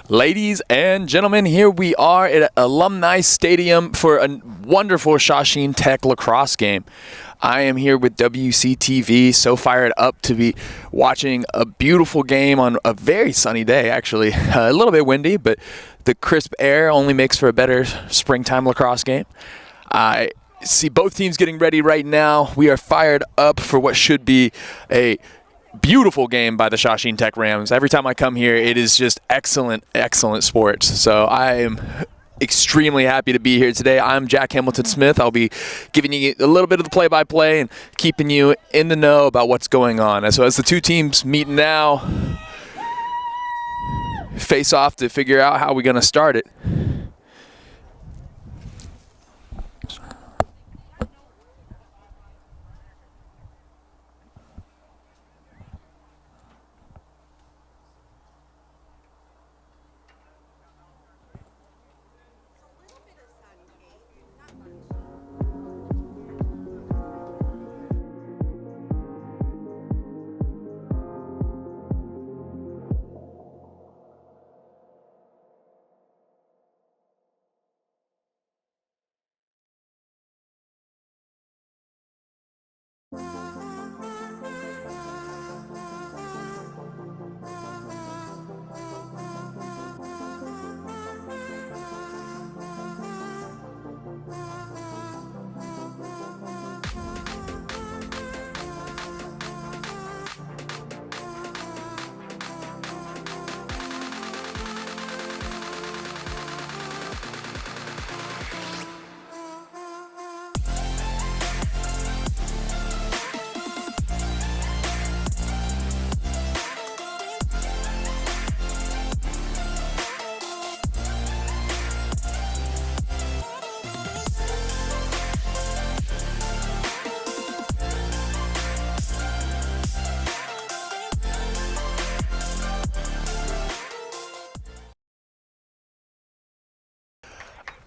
Ladies and gentlemen, here we are at Alumni Stadium for a wonderful Shawsheen Tech lacrosse game. I am here with WCTV, so fired up to be watching a beautiful game on a very sunny day, actually. A little bit windy, but the crisp air only makes for a better springtime lacrosse game. I see both teams getting ready right now. We are fired up for what should be a beautiful game by the Shawsheen Tech Rams. Every time I come here, it is just excellent sports. So I am extremely happy to be here today. I'm Jack Hamilton Smith. I'll be giving you a little bit of the play-by-play and keeping you in the know about what's going on. So as the two teams meet now, face off to figure out how we're going to start it.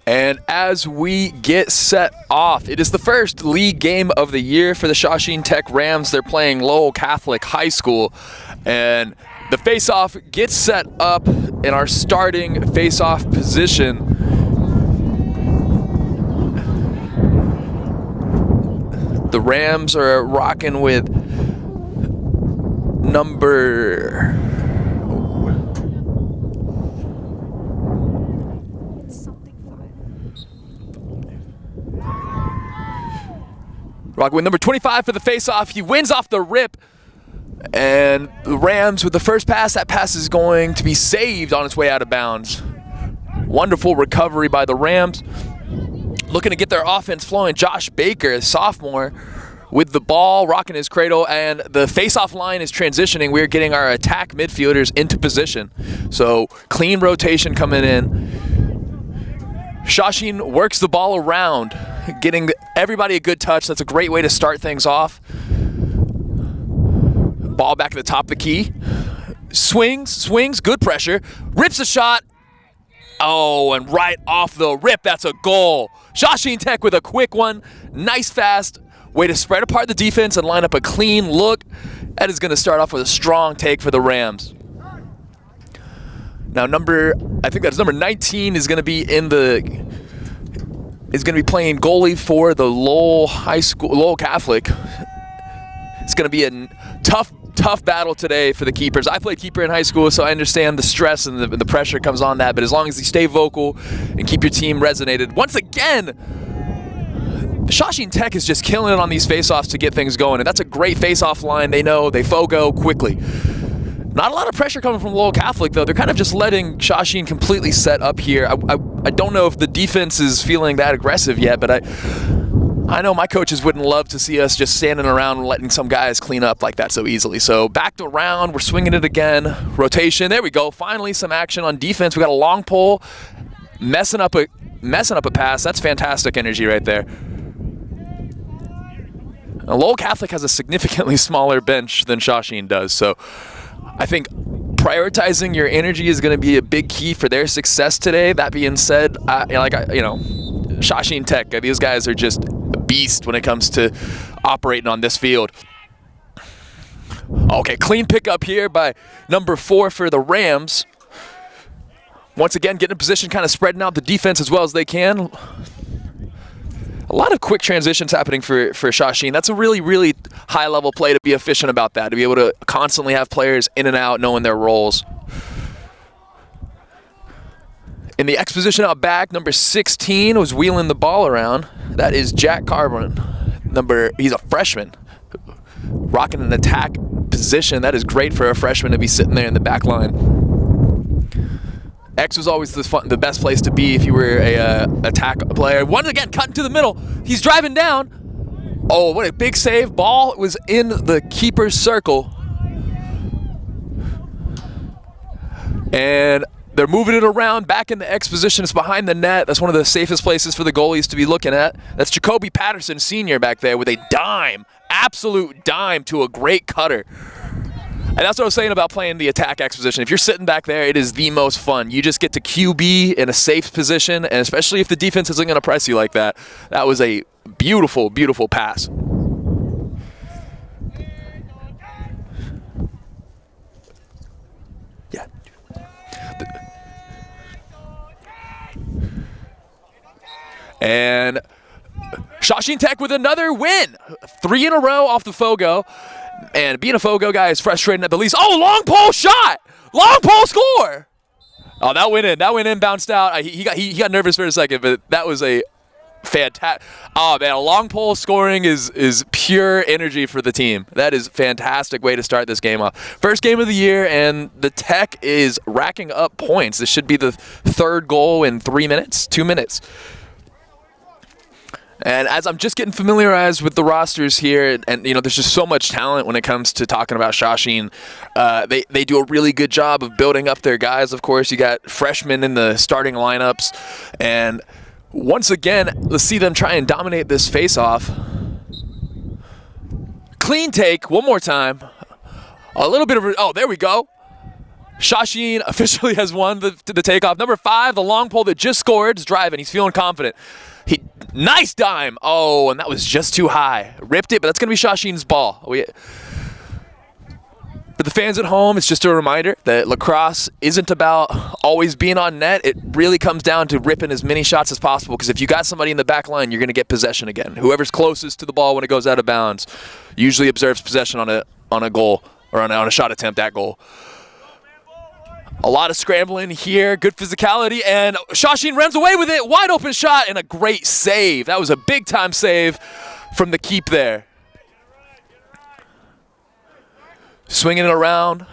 And as we get set off, it is the first league game of the year for the Shawsheen Tech Rams. They're playing Lowell Catholic High School, and the face-off gets set up in our starting face-off position. The Rams are rocking with number... Rocco with number 25 for the face-off. He wins off the rip. And the Rams with the first pass. That pass is going to be saved on its way out of bounds. Wonderful recovery by the Rams. Looking to get their offense flowing. Josh Baker, a sophomore, with the ball, rocking his cradle. And the face-off line is transitioning. We're getting our attack midfielders into position. So clean rotation coming in. Shawsheen works the ball around, getting everybody a good touch. That's a great way to start things off. Ball back at the top of the key. Swings, good pressure. Rips a shot. Oh, and right off the rip, that's a goal. Shawsheen Tech with a quick one. Nice, fast way to spread apart the defense and line up a clean look. That is going to start off with a strong take for the Rams. Now I think that's number 19 is going to be playing goalie for the Lowell Catholic. It's going to be a tough battle today for the keepers. I played keeper in high school, so I understand the stress and the pressure comes on that, but as long as you stay vocal and keep your team resonated. Once again, Shawsheen Tech is just killing it on these face-offs to get things going, and that's a great face-off line. They know, they FOGO quickly. Not a lot of pressure coming from Lowell Catholic, though. They're kind of just letting Shawsheen completely set up here. I don't know if the defense is feeling that aggressive yet, but I know my coaches wouldn't love to see us just standing around and letting some guys clean up like that so easily. So backed around, we're swinging it again. Rotation, there we go. Finally some action on defense. We got a long pole, messing up a pass. That's fantastic energy right there. Now, Lowell Catholic has a significantly smaller bench than Shawsheen does, so I think prioritizing your energy is going to be a big key for their success today. That being said, Shawsheen Tech, these guys are just a beast when it comes to operating on this field. Okay, clean pickup here by number 4 for the Rams. Once again, getting in position, kind of spreading out the defense as well as they can. A lot of quick transitions happening for Shawsheen. That's a really, really high-level play to be efficient about that, to be able to constantly have players in and out knowing their roles. In the X position out back, number 16 was wheeling the ball around. That is Jack Carbon. He's a freshman, rocking an attack position. That is great for a freshman to be sitting there in the back line. X was always the best place to be if you were a attack player. Once again, cutting to the middle. He's driving down. Oh, what a big save. Ball was in the keeper's circle. And they're moving it around back in the X position. It's behind the net. That's one of the safest places for the goalies to be looking at. That's Jacoby Patterson, senior, back there with a dime, absolute dime to a great cutter. And that's what I was saying about playing the attack X position. If you're sitting back there, it is the most fun. You just get to QB in a safe position, and especially if the defense isn't going to press you like that. That was a beautiful, beautiful pass. Yeah. And Shawsheen Tech with another win. 3 in a row off the Fogo. And being a Fogo guy is frustrating at the least. Oh, long pole shot! Long pole score! Oh, that went in. That went in, bounced out. He got nervous for a second, but that was a fantastic. Oh, man, a long pole scoring is pure energy for the team. That is a fantastic way to start this game off. First game of the year, and the Tech is racking up points. This should be the 3rd goal in 2 minutes. And as I'm just getting familiarized with the rosters here, and you know, there's just so much talent when it comes to talking about Shawsheen. They do a really good job of building up their guys. Of course, you got freshmen in the starting lineups, and once again, let's see them try and dominate this face-off. Clean take one more time. A little bit of oh, there we go. Shawsheen officially has won the takeoff. Number 5, the long pole that just scored, is driving. He's feeling confident. Nice dime. Oh, and that was just too high. Ripped it, but that's going to be Shawsheen's ball. For the fans at home, it's just a reminder that lacrosse isn't about always being on net. It really comes down to ripping as many shots as possible, because if you got somebody in the back line, you're going to get possession again. Whoever's closest to the ball when it goes out of bounds usually observes possession on a goal, or on a shot attempt at goal. A lot of scrambling here, good physicality, and Shawsheen Rams away with it. Wide open shot and a great save. That was a big time save from the keep there. Swinging it around.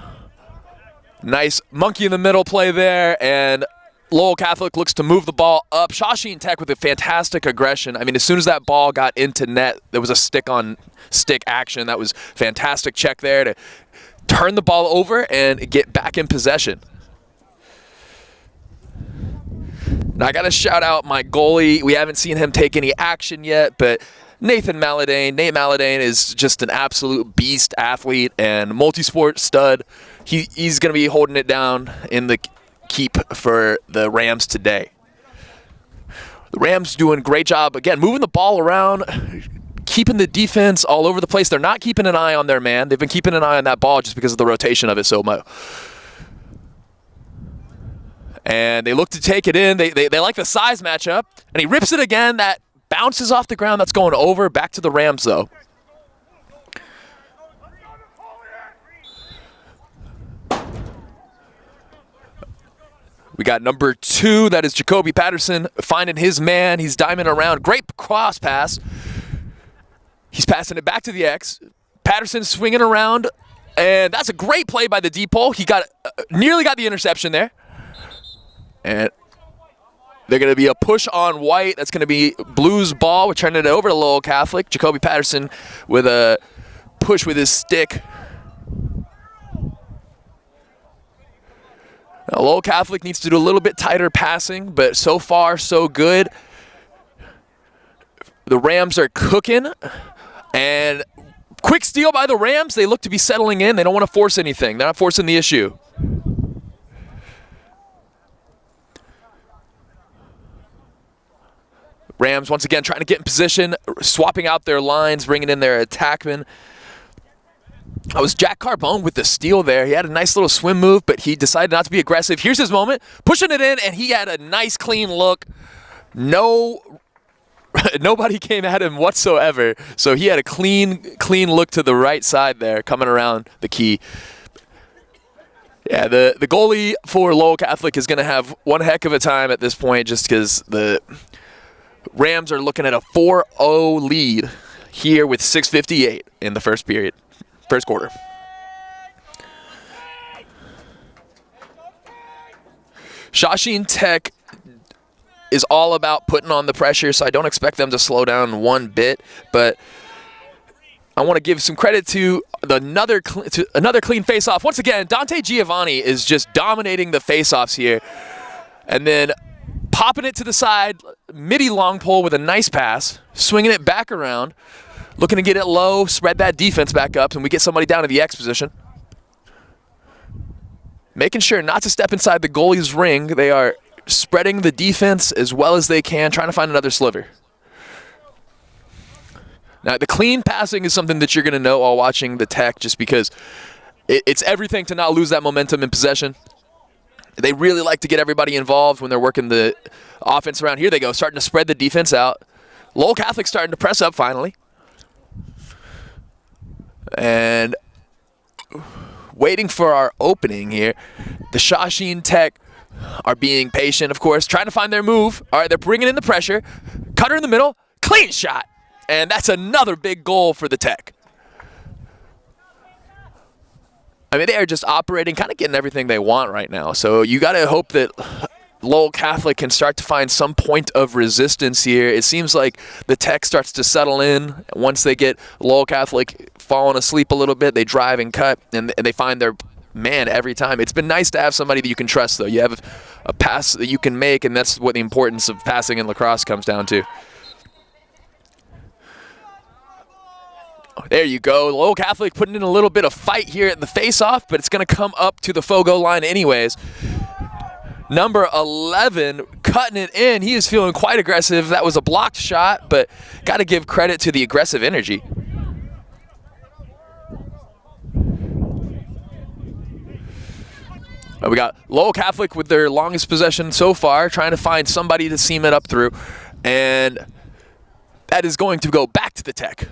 Nice monkey in the middle play there, and Lowell Catholic looks to move the ball up. Shawsheen Tech with a fantastic aggression. I mean, as soon as that ball got into net, there was a stick-on-stick action. That was fantastic check there to turn the ball over and get back in possession. Now, I got to shout out my goalie. We haven't seen him take any action yet, but Nate Maladane is just an absolute beast athlete and multi-sport stud. He's going to be holding it down in the keep for the Rams today. The Rams doing a great job, again, moving the ball around, keeping the defense all over the place. They're not keeping an eye on their man. They've been keeping an eye on that ball just because of the rotation of it so much. And they look to take it in. They like the size matchup. And he rips it again. That bounces off the ground. That's going over. Back to the Rams, though. We got number 2. That is Jacoby Patterson finding his man. He's diming around. Great cross pass. He's passing it back to the X. Patterson swinging around. And that's a great play by the deep pole. He nearly got the interception there. And they're going to be a push on white. That's going to be Blue's ball. We're turning it over to Lowell Catholic. Jacoby Patterson with a push with his stick. Now, Lowell Catholic needs to do a little bit tighter passing, but so far, so good. The Rams are cooking. And quick steal by the Rams. They look to be settling in. They don't want to force anything. They're not forcing the issue. Rams, once again, trying to get in position, swapping out their lines, bringing in their attackmen. That was Jack Carbone with the steal there. He had a nice little swim move, but he decided not to be aggressive. Here's his moment, pushing it in, and he had a nice clean look. Nobody came at him whatsoever, so he had a clean look to the right side there, coming around the key. Yeah, the goalie for Lowell Catholic is going to have one heck of a time at this point, just because the Rams are looking at a 4-0 lead here with 6:58 in the first quarter. Shawsheen Tech is all about putting on the pressure, so I don't expect them to slow down one bit, but I want to give some credit to another clean face-off. Once again, Giovanni is just dominating the face-offs here, and then popping it to the side, midi long pole with a nice pass, swinging it back around, looking to get it low, spread that defense back up, and we get somebody down to the X position. Making sure not to step inside the goalie's ring. They are spreading the defense as well as they can, trying to find another sliver. Now, the clean passing is something that you're going to know while watching the Tech, just because it's everything to not lose that momentum in possession. They really like to get everybody involved when they're working the offense around. Here they go, starting to spread the defense out. Lowell Catholic starting to press up finally. And waiting for our opening here. The Shawsheen Tech are being patient, of course, trying to find their move. All right, they're bringing in the pressure. Cutter in the middle, clean shot. And that's another big goal for the Tech. I mean, they are just operating, kind of getting everything they want right now. So you got to hope that Lowell Catholic can start to find some point of resistance here. It seems like the Tech starts to settle in. Once they get Lowell Catholic falling asleep a little bit, they drive and cut, and they find their man every time. It's been nice to have somebody that you can trust, though. You have a pass that you can make, and that's what the importance of passing in lacrosse comes down to. There you go. Lowell Catholic putting in a little bit of fight here at the face-off, but it's going to come up to the Fogo line anyways. Number 11 cutting it in. He is feeling quite aggressive. That was a blocked shot, but got to give credit to the aggressive energy. We got Lowell Catholic with their longest possession so far, trying to find somebody to seam it up through, and that is going to go back to the Tech.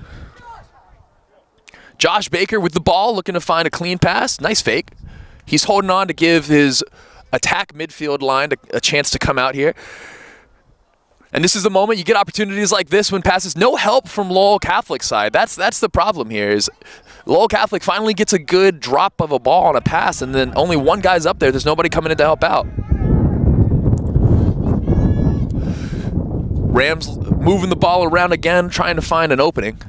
Josh Baker with the ball, looking to find a clean pass. Nice fake. He's holding on to give his attack midfield line a chance to come out here. And this is the moment you get opportunities like this when passes. No help from Lowell Catholic side. That's the problem here, is Lowell Catholic finally gets a good drop of a ball on a pass, and then only one guy's up there. There's nobody coming in to help out. Rams moving the ball around again, trying to find an opening.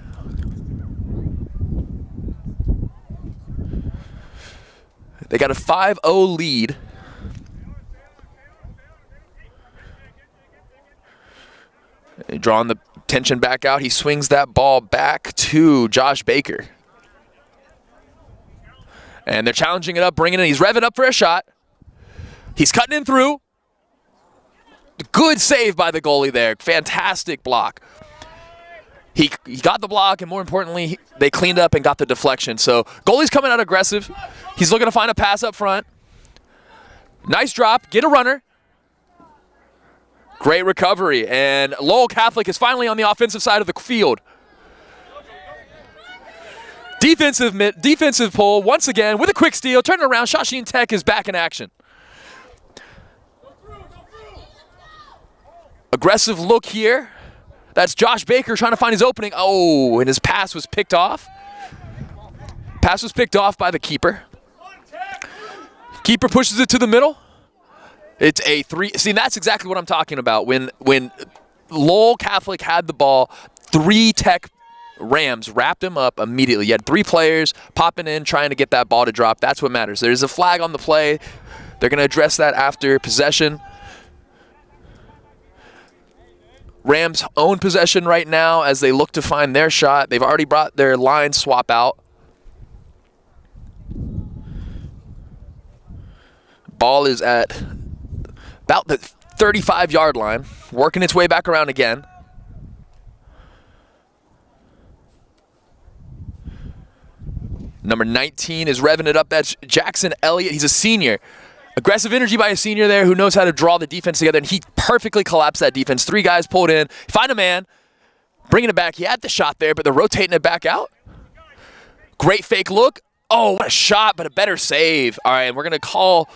They got a 5-0 lead. Drawing the tension back out. He swings that ball back to Josh Baker. And they're challenging it up, bringing it in. He's revving up for a shot. He's cutting in through. Good save by the goalie there. Fantastic block. He got the block, and more importantly, they cleaned up and got the deflection. So goalie's coming out aggressive. He's looking to find a pass up front. Nice drop. Get a runner. Great recovery. And Lowell Catholic is finally on the offensive side of the field. Defensive pull once again with a quick steal. Turn it around. Shawsheen Tech is back in action. Aggressive look here. That's Josh Baker trying to find his opening. Oh, and his pass was picked off. Pass was picked off by the keeper. Keeper pushes it to the middle. It's a 3. See, that's exactly what I'm talking about. When Lowell Catholic had the ball, 3 Tech Rams wrapped him up immediately. You had 3 players popping in, trying to get that ball to drop. That's what matters. There's a flag on the play. They're going to address that after possession. Rams own possession right now as they look to find their shot. They've already brought their line swap out. Ball is at about the 35-yard line, working its way back around again. Number 19 is revving it up. That's Jackson Elliott. He's a senior. Aggressive energy by a senior there who knows how to draw the defense together, and he perfectly collapsed that defense. 3 guys pulled in. Find a man. Bringing it back. He had the shot there, but they're rotating it back out. Great fake look. Oh, what a shot, but a better save. All right, we're going to call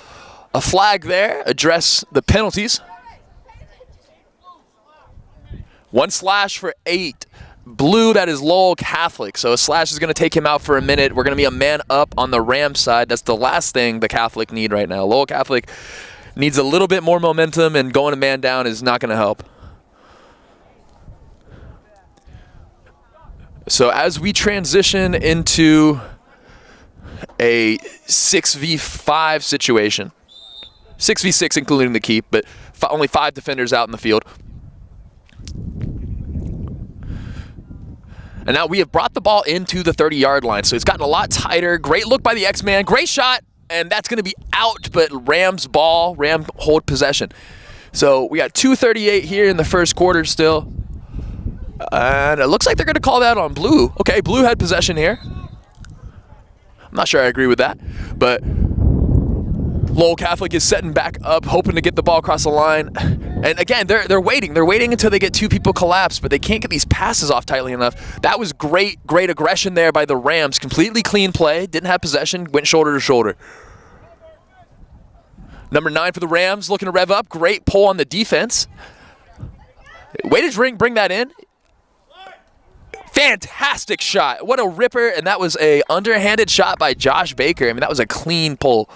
a flag there, address the penalties. 1 slash for 8. Blue, that is Lowell Catholic. So a slash is going to take him out for a minute. We're going to be a man up on the Rams side. That's the last thing the Catholic need right now. Lowell Catholic needs a little bit more momentum, and going a man down is not going to help. So as we transition into a 6v5 situation, 6v6 including the keep, but only 5 defenders out in the field. And now we have brought the ball into the 30-yard line, so it's gotten a lot tighter. Great look by the X-Man, great shot, and that's going to be out, but Rams ball, Ram hold possession. So we got 2:38 here in the first quarter still. And it looks like they're going to call that on Blue. Okay, Blue had possession here. I'm not sure I agree with that, but Lowell Catholic is setting back up, hoping to get the ball across the line. And again, they're waiting. They're waiting until they get 2 people collapsed, but they can't get these passes off tightly enough. That was great aggression there by the Rams. Completely clean play. Didn't have possession. Went shoulder to shoulder. Number 9 for the Rams, looking to rev up. Great pull on the defense. Way to bring that in. Fantastic shot. What a ripper, and that was a underhanded shot by Josh Baker. I mean, that was a clean pull.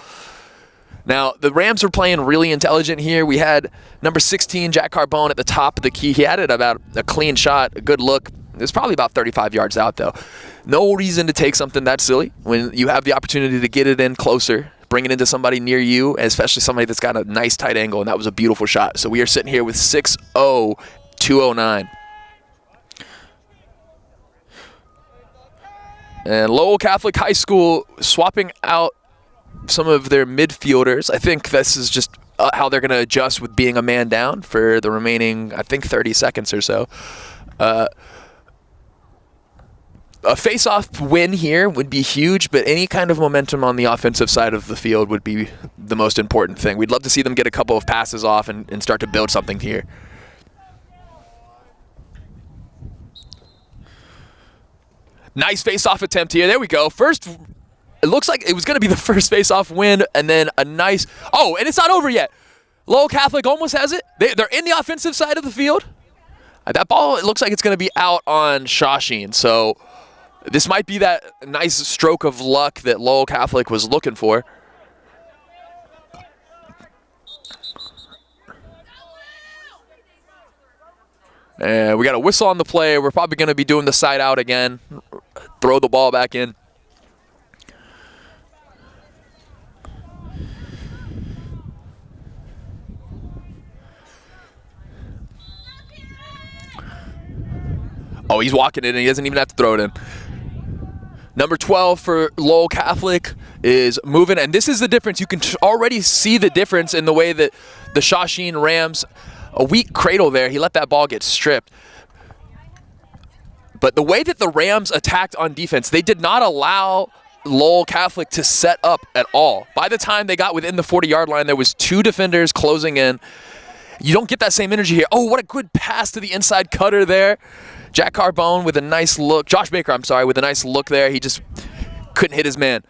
Now, the Rams were playing really intelligent here. We had number 16, Jack Carbone, at the top of the key. He had it about a clean shot, a good look. It was probably about 35 yards out, though. No reason to take something that silly when you have the opportunity to get it in closer, bring it into somebody near you, especially somebody that's got a nice tight angle, and that was a beautiful shot. So we are sitting here with 6-0, 209. And Lowell Catholic High School swapping out some of their midfielders. I think this is just how they're going to adjust with being a man down for the remaining, I think, 30 seconds or so. A face-off win here would be huge, but any kind of momentum on the offensive side of the field would be the most important thing. We'd love to see them get a couple of passes off and start to build something here. Nice face-off attempt here. There we go. First, it looks like it was going to be the first face-off win, and then a nice... Oh, and it's not over yet. Lowell Catholic almost has it. They're in the offensive side of the field. That ball, it looks like it's going to be out on Shawsheen. So this might be that nice stroke of luck that Lowell Catholic was looking for. And we got a whistle on the play. We're probably going to be doing the side out again. Throw the ball back in. Oh, he's walking it, and he doesn't even have to throw it in. Number 12 for Lowell Catholic is moving, and this is the difference. You can already see the difference in the way that the Shawsheen Rams, a weak cradle there, he let that ball get stripped. But the way that the Rams attacked on defense, they did not allow Lowell Catholic to set up at all. By the time they got within the 40-yard line, there was 2 defenders closing in. You don't get that same energy here. Oh, what a good pass to the inside cutter there. Jack Carbone with a nice look. Josh Baker, I'm sorry, with a nice look there. He just couldn't hit his man.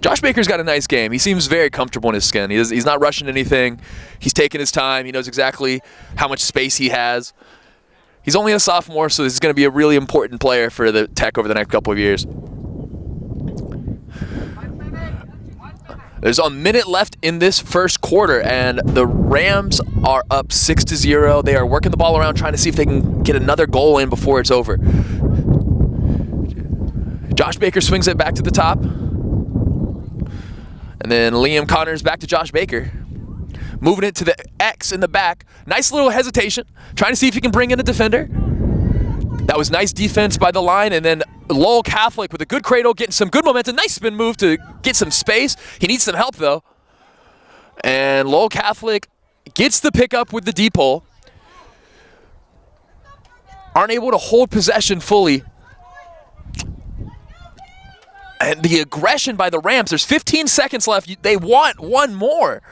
Josh Baker's got a nice game. He seems very comfortable in his skin. He's not rushing anything. He's taking his time. He knows exactly how much space he has. He's only a sophomore, so this is going to be a really important player for the Tech over the next couple of years. There's a minute left in this first quarter, and the Rams are up 6-0. They are working the ball around, trying to see if they can get another goal in before it's over. Josh Baker swings it back to the top. And then Liam Connors back to Josh Baker. Moving it to the X in the back. Nice little hesitation. Trying to see if he can bring in a defender. That was nice defense by the line, and then Lowell Catholic with a good cradle, getting some good momentum. Nice spin move to get some space. He needs some help, though. And Lowell Catholic gets the pickup with the deep hole. Aren't able to hold possession fully. And the aggression by the Rams, there's 15 seconds left. They want one more.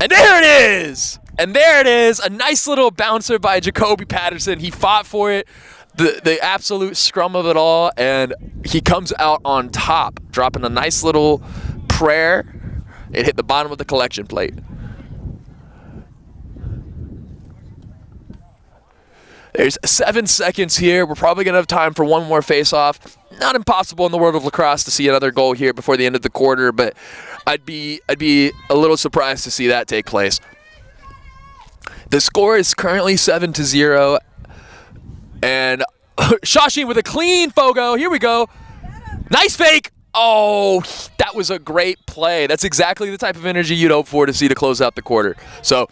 And there it is. And there it is. A nice little bouncer by Jacoby Patterson. He fought for it. The absolute scrum of it all. And he comes out on top, dropping a nice little prayer. It hit the bottom of the collection plate. There's 7 seconds here. We're probably going to have time for one more face-off. Not impossible in the world of lacrosse to see another goal here before the end of the quarter, but I'd be a little surprised to see that take place. The score is currently 7-0, and Shawsheen with a clean Fogo. Here we go. Nice fake. Oh, that was a great play. That's exactly the type of energy you'd hope for to see to close out the quarter. So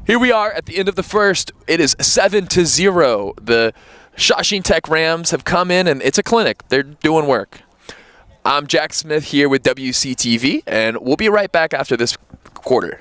here we are at the end of the first. It is 7-0. The Shawsheen Tech Rams have come in, and it's a clinic. They're doing work. I'm Jack Smith here with WCTV, and we'll be right back after this quarter.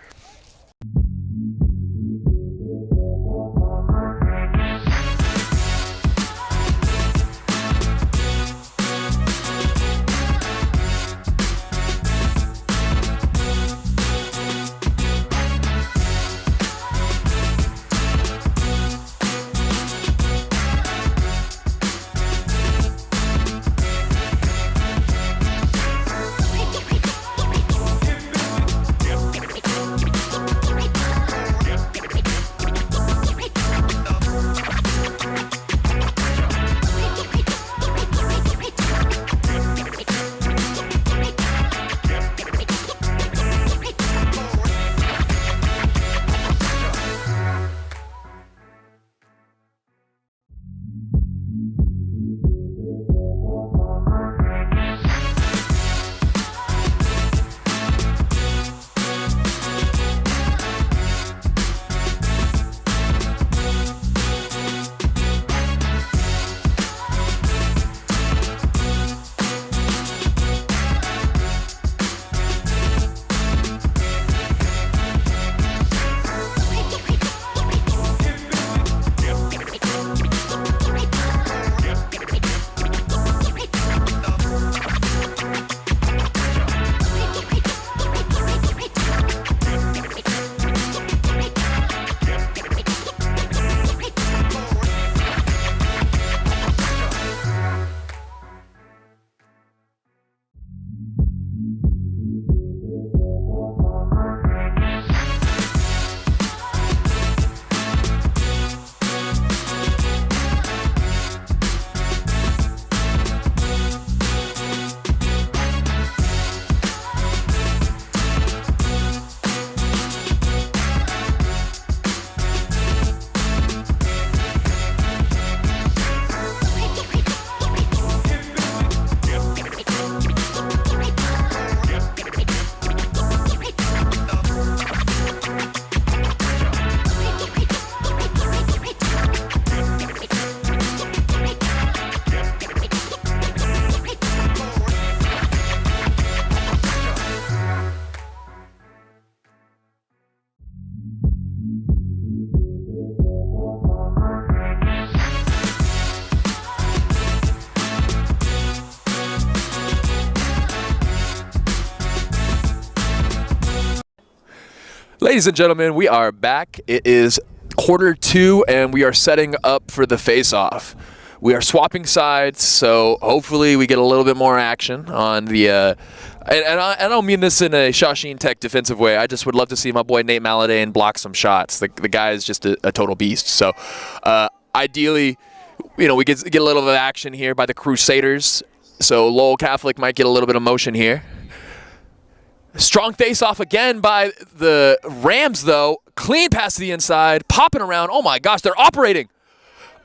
Ladies and gentlemen, we are back. It is quarter 2, and we are setting up for the face-off. We are swapping sides, so hopefully we get a little bit more action on the and I don't mean this in a Shawsheen Tech defensive way. I just would love to see my boy Nate Malladay block some shots. The guy is just a total beast. So ideally, we get a little bit of action here by the Crusaders. So Lowell Catholic might get a little bit of motion here. Strong face-off again by the Rams, though. Clean pass to the inside, popping around. Oh, my gosh, they're operating.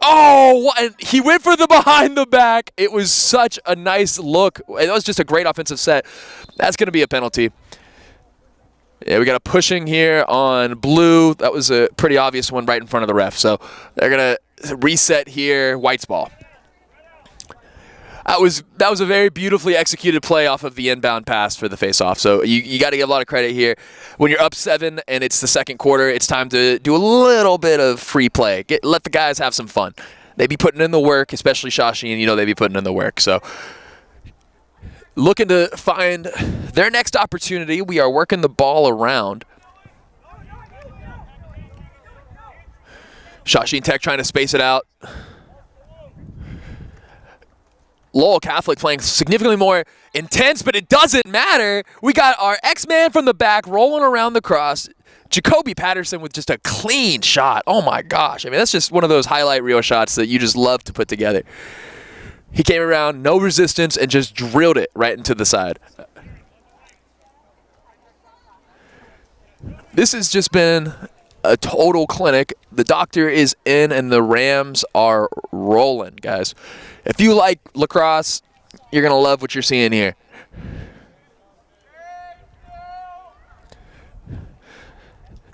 Oh, and he went for the behind the back. It was such a nice look. It was just a great offensive set. That's going to be a penalty. Yeah, we got a pushing here on blue. That was a pretty obvious one right in front of the ref. So they're going to reset here. White's ball. That was a very beautifully executed play off of the inbound pass for the face-off. So you got to give a lot of credit here. When you're up 7 and it's the second quarter, it's time to do a little bit of free play. Let the guys have some fun. They be putting in the work, especially Shawsheen. You know they be putting in the work. So looking to find their next opportunity. We are working the ball around. Shawsheen Tech trying to space it out. Lowell Catholic playing significantly more intense, but it doesn't matter. We got our X-Man from the back rolling around the cross. Jacoby Patterson with just a clean shot. Oh my gosh. I mean, that's just one of those highlight reel shots that you just love to put together. He came around, no resistance, and just drilled it right into the side. This has just been a total clinic. The doctor is in, and the Rams are rolling, guys. If you like lacrosse, you're going to love what you're seeing here.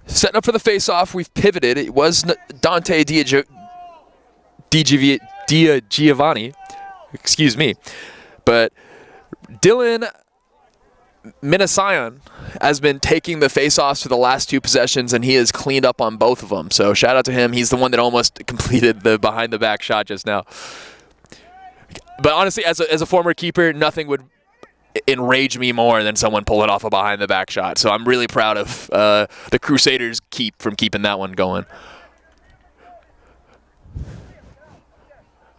Setting up for the face-off, we've pivoted. It was Dante Giovanni, excuse me. But Dylan Minasayan has been taking the face-offs for the last 2 possessions, and he has cleaned up on both of them. So shout out to him. He's the one that almost completed the behind-the-back shot just now. But honestly, as a former keeper, nothing would enrage me more than someone pulling off a behind-the-back shot. So I'm really proud of the Crusaders from keeping that one going.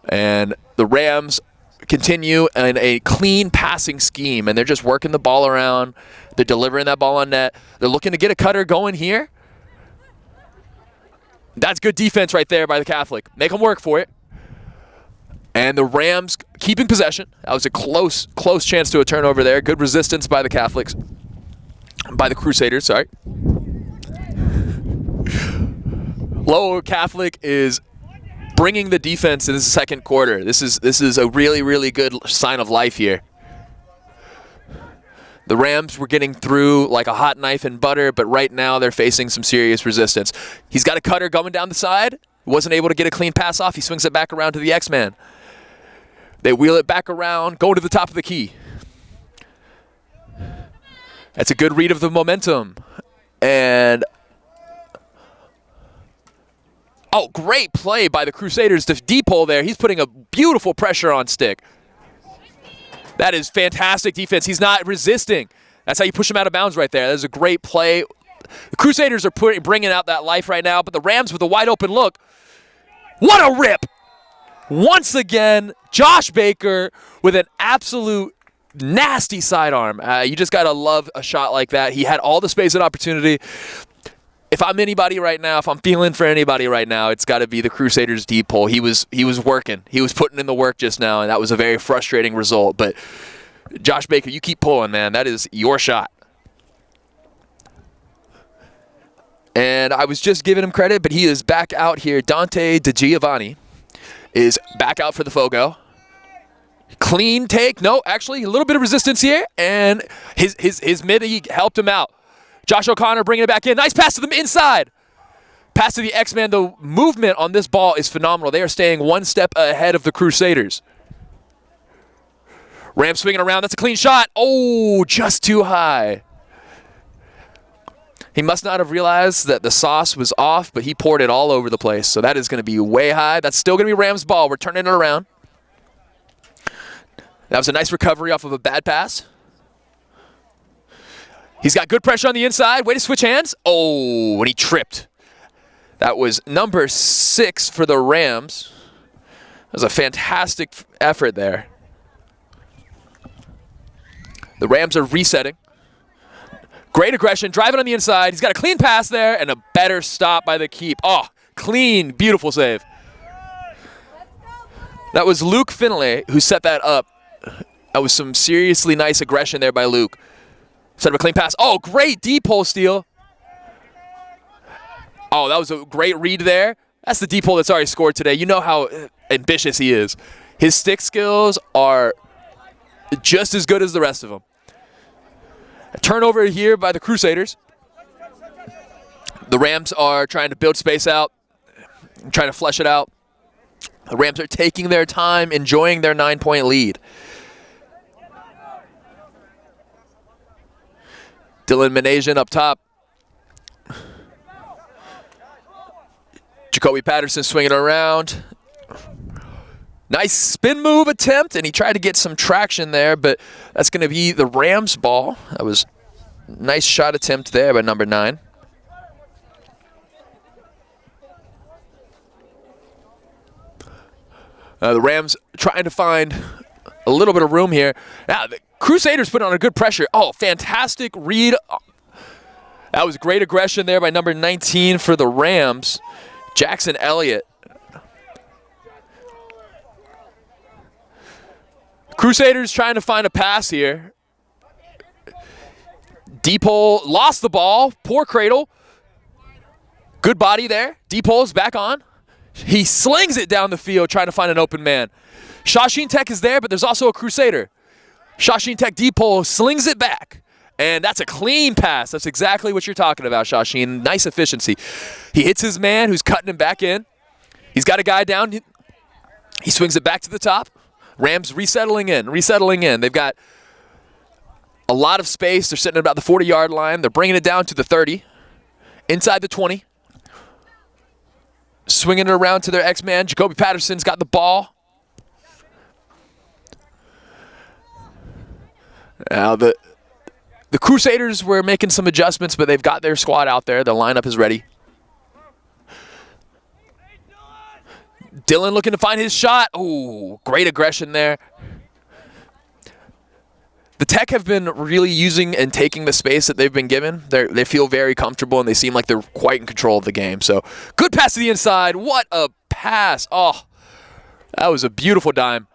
And the Rams continue in a clean passing scheme, and they're just working the ball around. They're delivering that ball on net. They're looking to get a cutter going here. That's good defense right there by the Catholic. Make them work for it. And the Rams keeping possession. That was a close chance to a turnover there. Good resistance by the Catholics. By the Crusaders, sorry. Lowell Catholic is bringing the defense in the second quarter. This is a really, really good sign of life here. The Rams were getting through like a hot knife in butter, but right now they're facing some serious resistance. He's got a cutter going down the side. Wasn't able to get a clean pass off. He swings it back around to the X-Man. They wheel it back around, go to the top of the key. That's a good read of the momentum. And oh, great play by the Crusaders. The D-pole there, he's putting a beautiful pressure on stick. That is fantastic defense. He's not resisting. That's how you push him out of bounds right there. That is a great play. The Crusaders are bringing out that life right now, but the Rams with a wide open look. What a rip! Once again, Josh Baker with an absolute nasty sidearm. You just got to love a shot like that. He had all the space and opportunity. If I'm anybody right now, if I'm feeling for anybody right now, it's got to be the Crusaders deep pole. He was working. He was putting in the work just now, and that was a very frustrating result. But Josh Baker, you keep pulling, man. That is your shot. And I was just giving him credit, but he is back out here. Dante Giovanni is back out for the Fogo. Clean take. No, actually, a little bit of resistance here, and his mid, he helped him out. Josh O'Connor bringing it back in. Nice pass to the inside. Pass to the X-Man. The movement on this ball is phenomenal. They are staying one step ahead of the Crusaders. Rams swinging around. That's a clean shot. Oh, just too high. He must not have realized that the sauce was off, but he poured it all over the place. So that is going to be way high. That's still going to be Rams' ball. We're turning it around. That was a nice recovery off of a bad pass. He's got good pressure on the inside. Way to switch hands. Oh, and he tripped. That was number 6 for the Rams. That was a fantastic effort there. The Rams are resetting. Great aggression, driving on the inside. He's got a clean pass there and a better stop by the keep. Oh, clean, beautiful save. That was Luke Finlay who set that up. That was some seriously nice aggression there by Luke. Set up a clean pass. Oh, great deep hole steal. Oh, that was a great read there. That's the deep hole that's already scored today. You know how ambitious he is. His stick skills are just as good as the rest of them. A turnover here by the Crusaders. The Rams are trying to build space out, trying to flesh it out. The Rams are taking their time, enjoying their 9-point lead. Dylan Minasian up top. Jacoby Patterson swinging around. Nice spin move attempt, and he tried to get some traction there, but that's going to be the Rams' ball. That was a nice shot attempt there by number 9. The Rams trying to find a little bit of room here. Now, the Crusaders put on a good pressure. Oh, fantastic read. That was great aggression there by number 19 for the Rams, Jackson Elliott. Crusaders trying to find a pass here. Deep hole, lost the ball. Poor cradle. Good body there. Deep hole's back on. He slings it down the field trying to find an open man. Shawsheen Tech is there, but there's also a Crusader. Shawsheen Tech deep hole slings it back. And that's a clean pass. That's exactly what you're talking about, Shawsheen. Nice efficiency. He hits his man who's cutting him back in. He's got a guy down. He swings it back to the top. Rams resettling in. They've got a lot of space. They're sitting at about the 40-yard line. They're bringing it down to the 30, inside the 20. Swinging it around to their X-man. Jacoby Patterson's got the ball. Now the Crusaders were making some adjustments, but they've got their squad out there. The lineup is ready. Dylan looking to find his shot. Ooh, great aggression there. The Tech have been really using and taking the space that they've been given. They feel very comfortable, and they seem like they're quite in control of the game. So, good pass to the inside. What a pass. Oh, that was a beautiful dime.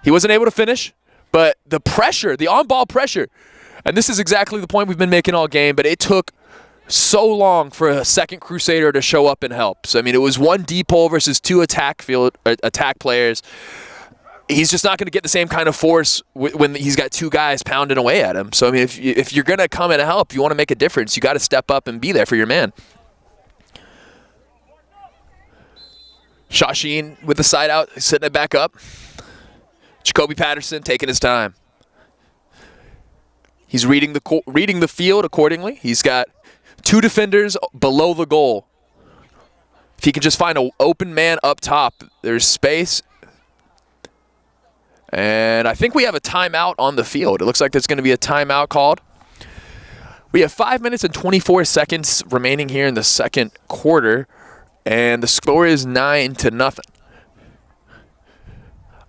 He wasn't able to finish, but the pressure, the on-ball pressure, and this is exactly the point we've been making all game, but it took so long for a second Crusader to show up and help. So, I mean, it was one deep hole versus 2 attack players. He's just not going to get the same kind of force when he's got 2 guys pounding away at him. So, I mean, if you're going to come in and help, you want to make a difference, you got to step up and be there for your man. Shawsheen with the side out, setting it back up. Jacoby Patterson taking his time. He's reading the field accordingly. He's got 2 defenders below the goal. If he can just find an open man up top, there's space. And I think we have a timeout on the field. It looks like there's going to be a timeout called. We have 5 minutes and 24 seconds remaining here in the second quarter, and the score is 9-0.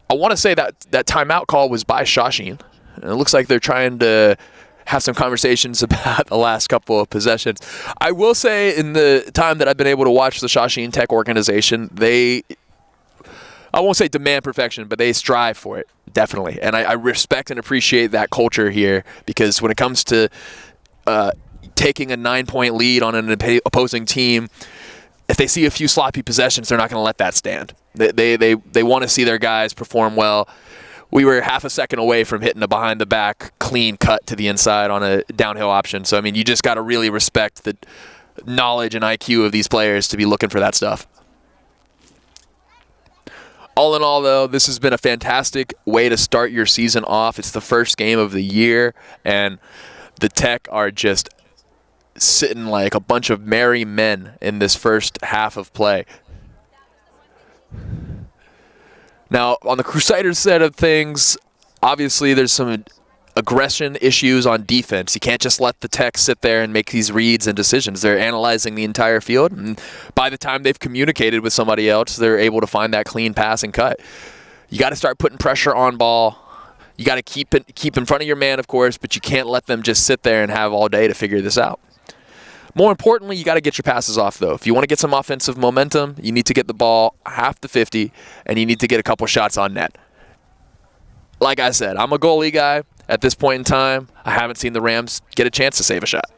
I want to say that timeout call was by Shawsheen. And it looks like they're trying to have some conversations about the last couple of possessions. I will say in the time that I've been able to watch the Shawsheen Tech organization, I won't say demand perfection, but they strive for it, definitely. And I respect and appreciate that culture here, because when it comes to taking a 9-point lead on an opposing team, if they see a few sloppy possessions, they're not going to let that stand. They want to see their guys perform well. We were half a second away from hitting a behind-the-back clean cut to the inside on a downhill option. So, I mean, you just got to really respect the knowledge and IQ of these players to be looking for that stuff. All in all, though, this has been a fantastic way to start your season off. It's the first game of the year, and the Tech are just sitting like a bunch of merry men in this first half of play. Now, on the Crusaders side of things, obviously there's some aggression issues on defense. You can't just let the Tech sit there and make these reads and decisions. They're analyzing the entire field, and by the time they've communicated with somebody else, they're able to find that clean pass and cut. You got to start putting pressure on ball. You got to keep in front of your man, of course, but you can't let them just sit there and have all day to figure this out. More importantly, you got to get your passes off, though. If you want to get some offensive momentum, you need to get the ball half the 50, and you need to get a couple shots on net. Like I said, I'm a goalie guy. At this point in time, I haven't seen the Rams get a chance to save a shot.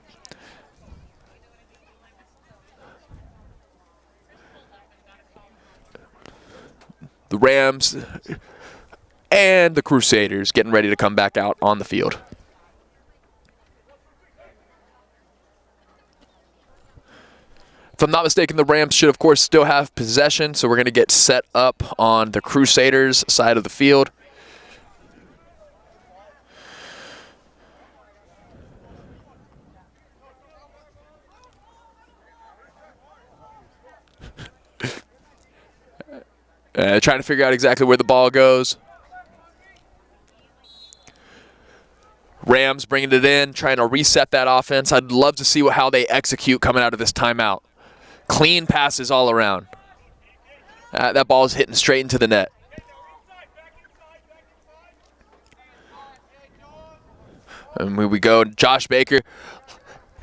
The Rams and the Crusaders getting ready to come back out on the field. If I'm not mistaken, the Rams should, of course, still have possession, so we're going to get set up on the Crusaders' side of the field. Trying to figure out exactly where the ball goes. Rams bringing it in, trying to reset that offense. I'd love to see how they execute coming out of this timeout. Clean passes all around. That ball is hitting straight into the net. And we go, Josh Baker.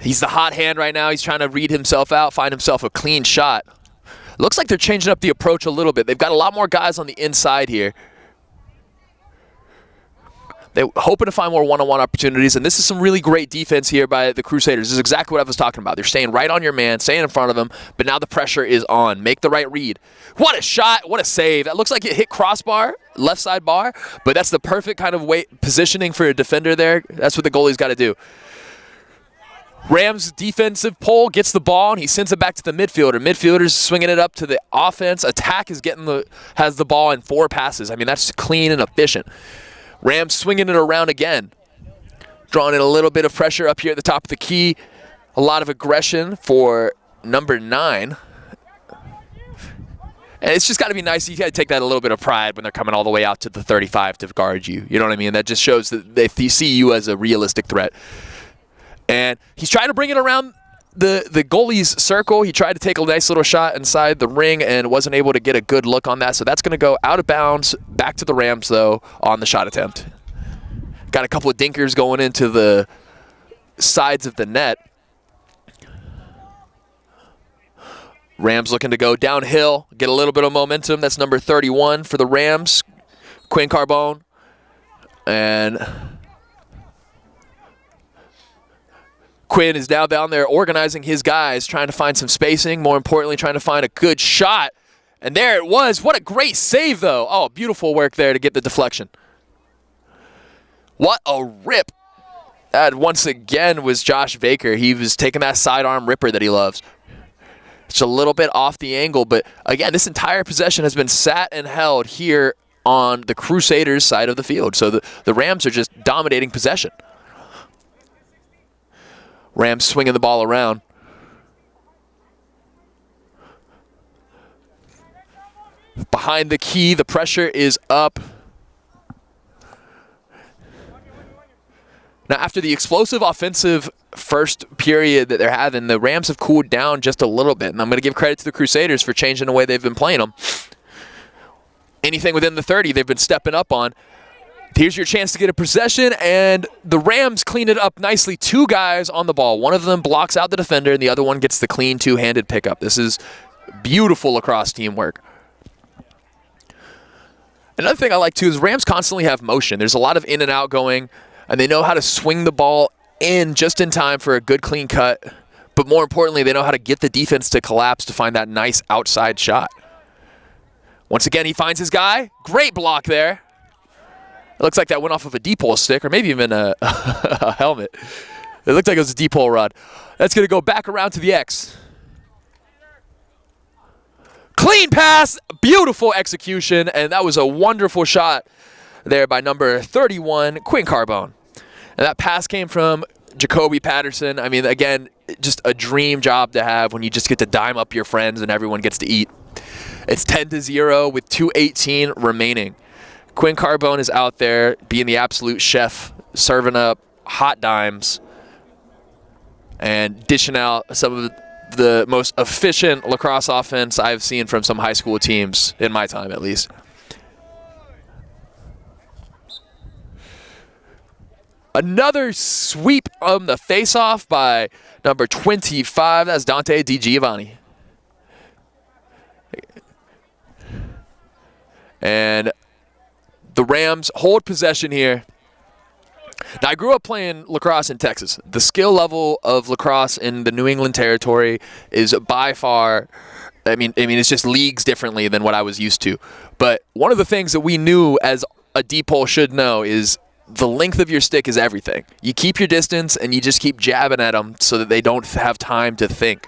He's the hot hand right now. He's trying to read himself out, find himself a clean shot. Looks like they're changing up the approach a little bit. They've got a lot more guys on the inside here. They're hoping to find more one-on-one opportunities, and this is some really great defense here by the Crusaders. This is exactly what I was talking about. They're staying right on your man, staying in front of him, but now the pressure is on. Make the right read. What a shot. What a save. That looks like it hit crossbar, left side bar, but that's the perfect kind of positioning for a defender there. That's what the goalie's got to do. Rams defensive pole gets the ball, and he sends it back to the midfielder. Midfielder's swinging it up to the offense. Attack is has the ball in 4 passes. I mean, that's clean and efficient. Rams swinging it around again. Drawing in a little bit of pressure up here at the top of the key. A lot of aggression for number 9. And it's just got to be nice. You got to take that a little bit of pride when they're coming all the way out to the 35 to guard you. You know what I mean? That just shows that they see you as a realistic threat. And he's trying to bring it around the goalie's circle. He tried to take a nice little shot inside the ring and wasn't able to get a good look on that. So that's going to go out of bounds. Back to the Rams, though, on the shot attempt. Got a couple of dinkers going into the sides of the net. Rams looking to go downhill, get a little bit of momentum. That's number 31 for the Rams, Quinn Carbone. And Quinn is now down there organizing his guys, trying to find some spacing, more importantly, trying to find a good shot. And there it was. What a great save, though. Oh, beautiful work there to get the deflection. What a rip. That, once again, was Josh Baker. He was taking that sidearm ripper that he loves. It's a little bit off the angle, but, again, this entire possession has been sat and held here on the Crusaders' side of the field. So the Rams are just dominating possession. Rams swinging the ball around. Behind the key, the pressure is up. Now, after the explosive offensive first period that they're having, the Rams have cooled down just a little bit. And I'm going to give credit to the Crusaders for changing the way they've been playing them. Anything within the 30, they've been stepping up on. Here's your chance to get a possession, and the Rams clean it up nicely. 2 guys on the ball. One of them blocks out the defender, and the other one gets the clean 2-handed pickup. This is beautiful lacrosse teamwork. Another thing I like, too, is Rams constantly have motion. There's a lot of in and out going, and they know how to swing the ball in just in time for a good clean cut. But more importantly, they know how to get the defense to collapse to find that nice outside shot. Once again, he finds his guy. Great block there. It looks like that went off of a D-pole stick or maybe even a helmet. It looked like it was a D-pole rod. That's going to go back around to the X. Clean pass, beautiful execution, and that was a wonderful shot there by number 31, Quinn Carbone. And that pass came from Jacoby Patterson. I mean, again, just a dream job to have when you just get to dime up your friends and everyone gets to eat. It's 10-0 with 2:18 remaining. Quinn Carbone is out there being the absolute chef, serving up hot dimes and dishing out some of the most efficient lacrosse offense I've seen from some high school teams in my time, at least. Another sweep on the face-off by number 25. That's Dante Di Giovanni. And the Rams hold possession here. Now, I grew up playing lacrosse in Texas. The skill level of lacrosse in the New England territory is by far, I mean, it's just leagues differently than what I was used to. But one of the things that we knew as a D-pole should know is the length of your stick is everything. You keep your distance and you just keep jabbing at them so that they don't have time to think.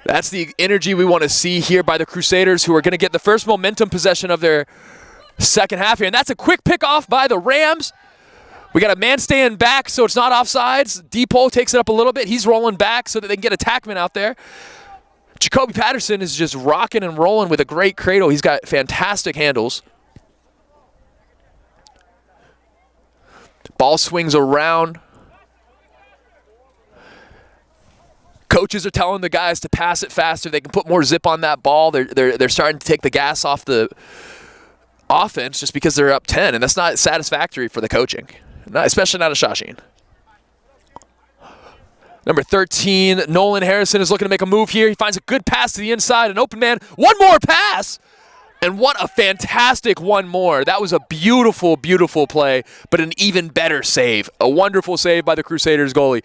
That's the energy we want to see here by the Crusaders, who are going to get the first momentum possession of their second half here. And that's a quick pick off by the Rams. We got a man staying back, so it's not offsides. D-pole takes it up a little bit. He's rolling back so that they can get attackman out there. Jacoby Patterson is just rocking and rolling with a great cradle. He's got fantastic handles. Ball swings around. Coaches are telling the guys to pass it faster. They can put more zip on that ball. They're starting to take the gas off the offense just because they're up 10, and that's not satisfactory for the coaching, especially not a Shawsheen. Number 13, Nolan Harrison is looking to make a move here. He finds a good pass to the inside, an open man. One more pass! And what a fantastic one more. That was a beautiful, beautiful play, but an even better save. A wonderful save by the Crusaders goalie.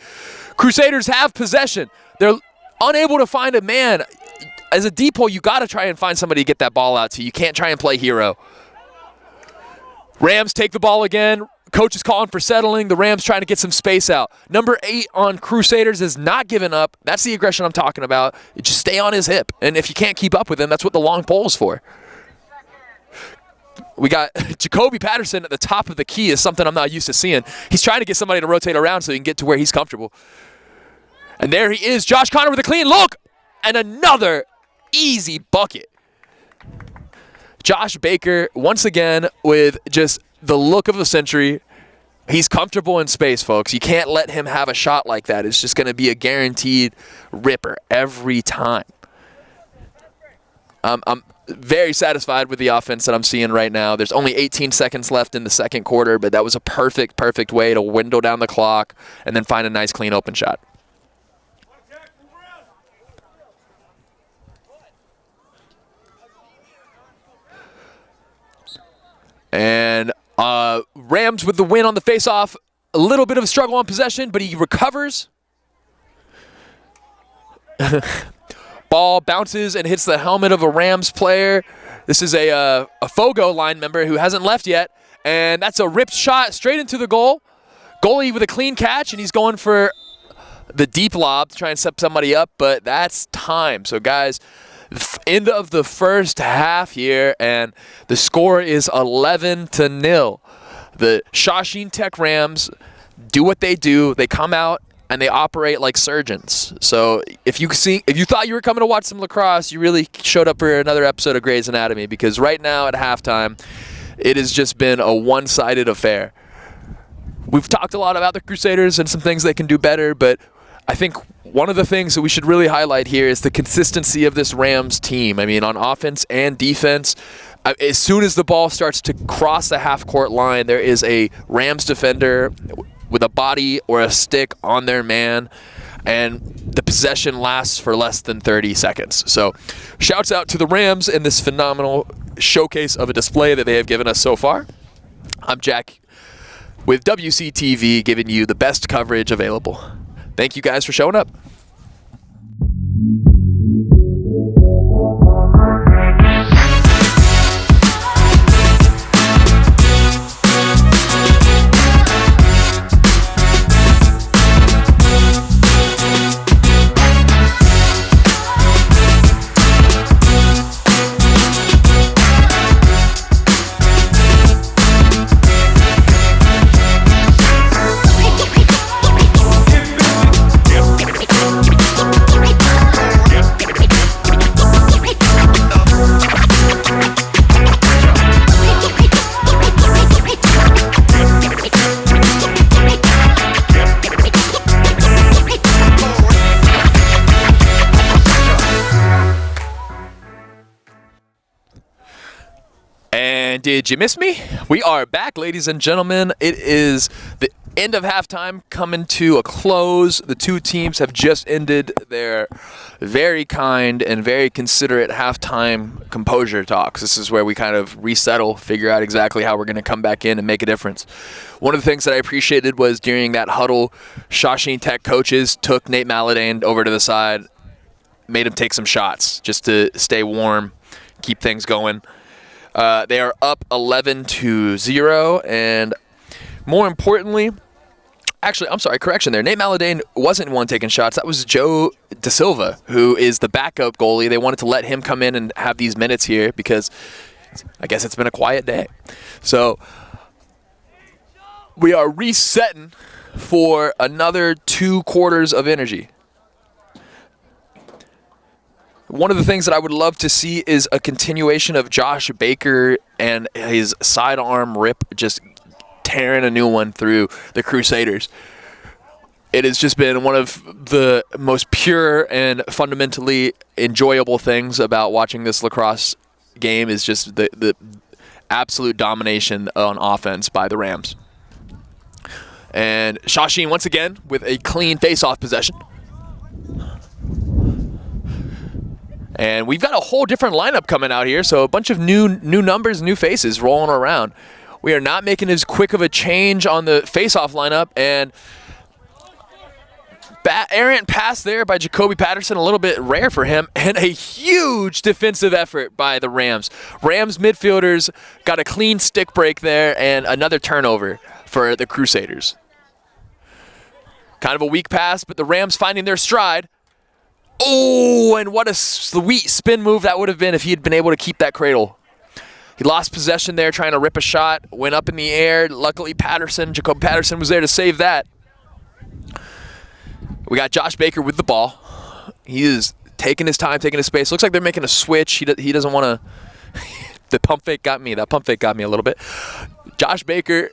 Crusaders have possession. They're unable to find a man. As a depot, you got to try and find somebody to get that ball out to. You can't try and play hero. Rams take the ball again. Coach is calling for settling. The Rams trying to get some space out. Number 8 on Crusaders is not giving up. That's the aggression I'm talking about. You just stay on his hip. And if you can't keep up with him, that's what the long pole is for. We got Jacoby Patterson at the top of the key is something I'm not used to seeing. He's trying to get somebody to rotate around so he can get to where he's comfortable. And there he is, Josh Connor with a clean look. And another easy bucket. Josh Baker, once again, with just the look of the century. He's comfortable in space, folks. You can't let him have a shot like that. It's just going to be a guaranteed ripper every time. I'm very satisfied with the offense that I'm seeing right now. There's only 18 seconds left in the second quarter, but that was a perfect way to window down the clock and then find a nice, clean, open shot. And Rams with the win on the faceoff. A little bit of a struggle on possession, but he recovers. Ball bounces and hits the helmet of a Rams player. This is a Fogo line member who hasn't left yet. And that's a ripped shot straight into the goal. Goalie with a clean catch, and he's going for the deep lob to try and set somebody up, but that's time. So, guys, end of the first half here, and the score is 11-0. The Shawsheen Tech Rams do what they do. They come out and they operate like surgeons. So if you thought you were coming to watch some lacrosse, you really showed up for another episode of Grey's Anatomy, because right now at halftime, it has just been a one-sided affair. We've talked a lot about the Crusaders and some things they can do better, but I think one of the things that we should really highlight here is the consistency of this Rams team. I mean, on offense and defense, as soon as the ball starts to cross the half-court line, there is a Rams defender with a body or a stick on their man, and the possession lasts for less than 30 seconds. So shouts out to the Rams in this phenomenal showcase of a display that they have given us so far. I'm Jack with WCTV, giving you the best coverage available. Thank you guys for showing up. And did you miss me? We are back, ladies and gentlemen. It is the end of halftime coming to a close. The two teams have just ended their very kind and very considerate halftime composure talks. This is where we kind of resettle, figure out exactly how we're going to come back in and make a difference. One of the things that I appreciated was during that huddle, Shawsheen Tech coaches took Nate Malladane over to the side, made him take some shots just to stay warm, keep things going. They are up 11-0, and more importantly, actually, I'm sorry, correction there. Nate Malladane wasn't one taking shots. That was Joe Da Silva, who is the backup goalie. They wanted to let him come in and have these minutes here because I guess it's been a quiet day. So we are resetting for another 2 quarters of energy. One of the things that I would love to see is a continuation of Josh Baker and his sidearm rip, just tearing a new one through the Crusaders. It has just been one of the most pure and fundamentally enjoyable things about watching this lacrosse game is just the absolute domination on offense by the Rams. And Shawsheen once again with a clean face-off possession. And we've got a whole different lineup coming out here, so a bunch of new numbers, new faces rolling around. We are not making as quick of a change on the face-off lineup, and errant pass there by Jacoby Patterson, a little bit rare for him, and a huge defensive effort by the Rams. Rams midfielders got a clean stick break there and another turnover for the Crusaders. Kind of a weak pass, but the Rams finding their stride. Oh, and what a sweet spin move that would have been if he had been able to keep that cradle. He lost possession there trying to rip a shot, went up in the air. Luckily, Jacob Patterson was there to save that. We got Josh Baker with the ball. He is taking his time, taking his space. Looks like they're making a switch. He doesn't want to. The pump fake got me. That pump fake got me a little bit. Josh Baker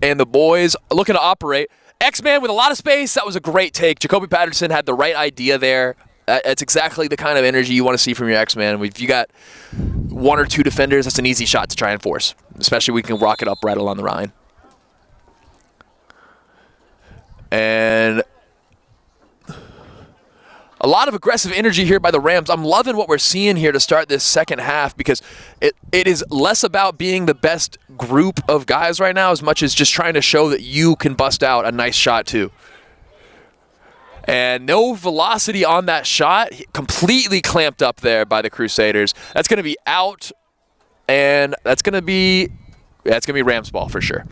and the boys looking to operate. X-Man with a lot of space. That was a great take. Jacoby Patterson had the right idea there. That's exactly the kind of energy you want to see from your X-Man. If you got one or two defenders, that's an easy shot to try and force, especially we can rock it up right along the line. And a lot of aggressive energy here by the Rams. I'm loving what we're seeing here to start this second half because it is less about being the best group of guys right now as much as just trying to show that you can bust out a nice shot too. And no velocity on that shot, completely clamped up there by the Crusaders. That's going to be out, and that's going to be Rams ball for sure.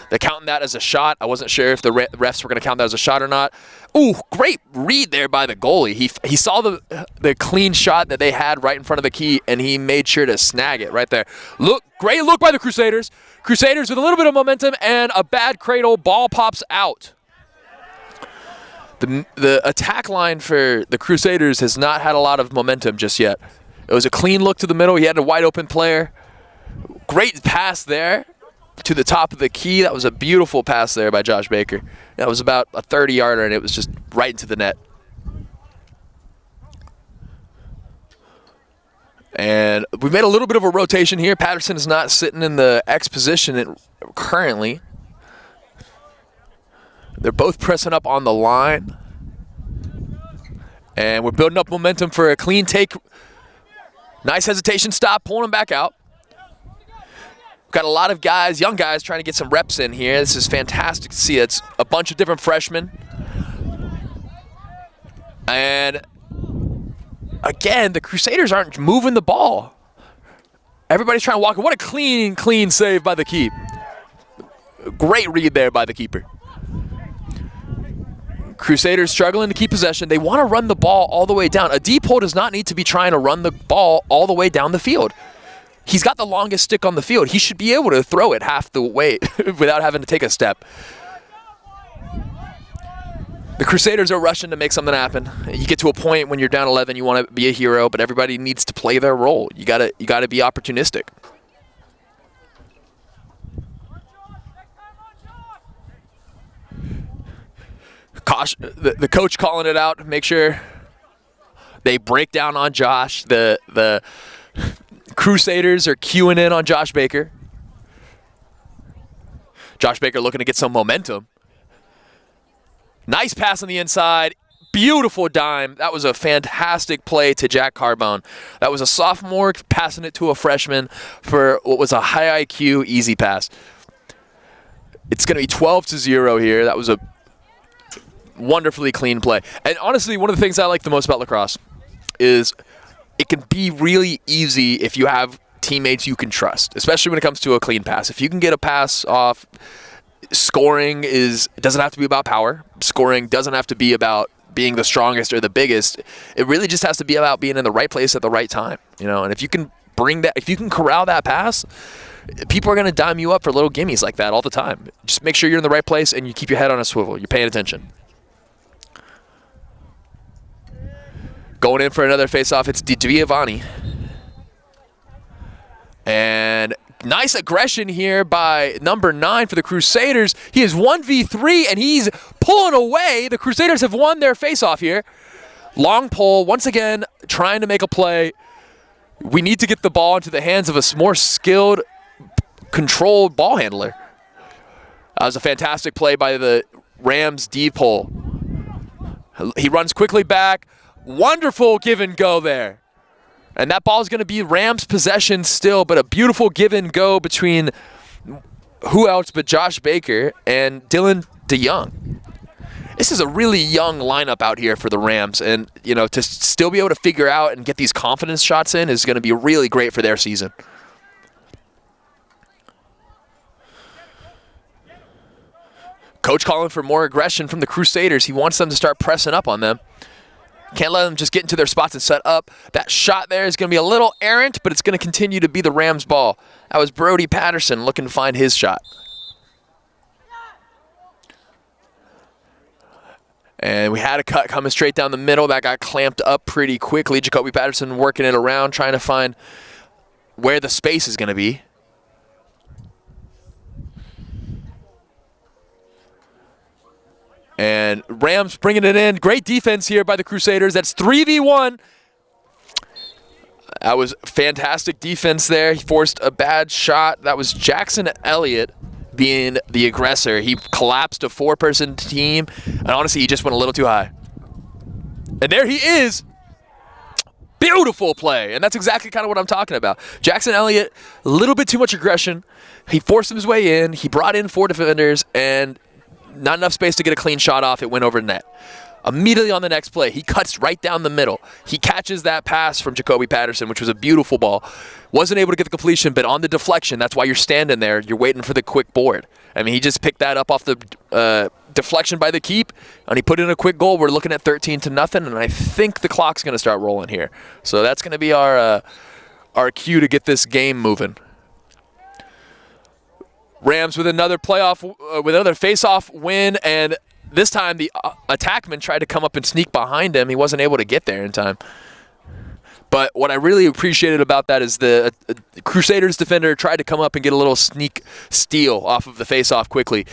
They're counting that as a shot. I wasn't sure if the refs were going to count that as a shot or not. Ooh, great read there by the goalie. He saw the clean shot that they had right in front of the key, and he made sure to snag it right there. Great look by the Crusaders. Crusaders with a little bit of momentum and a bad cradle. Ball pops out. The attack line for the Crusaders has not had a lot of momentum just yet. It was a clean look to the middle. He had a wide open player. Great pass there to the top of the key. That was a beautiful pass there by Josh Baker. That was about a 30-yarder, and it was just right into the net. And we made a little bit of a rotation here. Patterson is not sitting in the X position currently. They're both pressing up on the line. And we're building up momentum for a clean take. Nice hesitation stop, pulling them back out. Got a lot of guys, young guys, trying to get some reps in here. This is fantastic to see. It's a bunch of different freshmen. And again, the Crusaders aren't moving the ball. Everybody's trying to walk. What a clean save by the keep. Great read there by the keeper. Crusaders struggling to keep possession. They want to run the ball all the way down. A deep hole does not need to be trying to run the ball all the way down the field. He's got the longest stick on the field. He should be able to throw it half the way without having to take a step. The Crusaders are rushing to make something happen. You get to a point when you're down 11, you want to be a hero, but everybody needs to play their role. You gotta be opportunistic. The coach calling it out. Make sure they break down on Josh. The Crusaders are queuing in on Josh Baker. Josh Baker looking to get some momentum. Nice pass on the inside. Beautiful dime. That was a fantastic play to Jack Carbone. That was a sophomore passing it to a freshman for what was a high IQ easy pass. It's going to be 12-0 here. That was a wonderfully clean play. And honestly, one of the things I like the most about lacrosse is it can be really easy if you have teammates you can trust, especially when it comes to a clean pass. If you can get a pass off, scoring doesn't have to be about power. Scoring doesn't have to be about being the strongest or the biggest. It really just has to be about being in the right place at the right time, and if you can corral that pass, people are going to dime you up for little gimmies like that all the time. Just make sure you're in the right place and you keep your head on a swivel. You're paying attention. Going in for another face-off, it's Giovanni. And nice aggression here by number 9 for the Crusaders. He is 1v3, and he's pulling away. The Crusaders have won their face-off here. Long pull, once again, trying to make a play. We need to get the ball into the hands of a more skilled, controlled ball handler. That was a fantastic play by the Rams deep hole. He runs quickly back. Wonderful give and go there. And that ball is going to be Rams possession still, but a beautiful give and go between who else but Josh Baker and Dylan DeYoung. This is a really young lineup out here for the Rams, and you know, to still be able to figure out and get these confidence shots in is going to be really great for their season. Coach calling for more aggression from the Crusaders. He wants them to start pressing up on them. Can't let them just get into their spots and set up. That shot there is going to be a little errant, but it's going to continue to be the Rams' ball. That was Brody Patterson looking to find his shot. And we had a cut coming straight down the middle. That got clamped up pretty quickly. Jacoby Patterson working it around, trying to find where the space is going to be. And Rams bringing it in. Great defense here by the Crusaders. That's 3v1. That was fantastic defense there. He forced a bad shot. That was Jackson Elliott being the aggressor. He collapsed a 4-person team. And honestly, he just went a little too high. And there he is. Beautiful play. And that's exactly kind of what I'm talking about. Jackson Elliott, a little bit too much aggression. He forced his way in. He brought in 4 defenders and not enough space to get a clean shot off. It went over net. Immediately on the next play, he cuts right down the middle. He catches that pass from Jacoby Patterson, which was a beautiful ball. Wasn't able to get the completion, but on the deflection, that's why you're standing there. You're waiting for the quick board. I mean, he just picked that up off the deflection by the keep, and he put in a quick goal. We're looking at 13-0, and I think the clock's going to start rolling here. So that's going to be our cue to get this game moving. Rams with another with another face-off win, and this time the attackman tried to come up and sneak behind him. He wasn't able to get there in time. But what I really appreciated about that is the Crusaders defender tried to come up and get a little sneak steal off of the face-off quickly.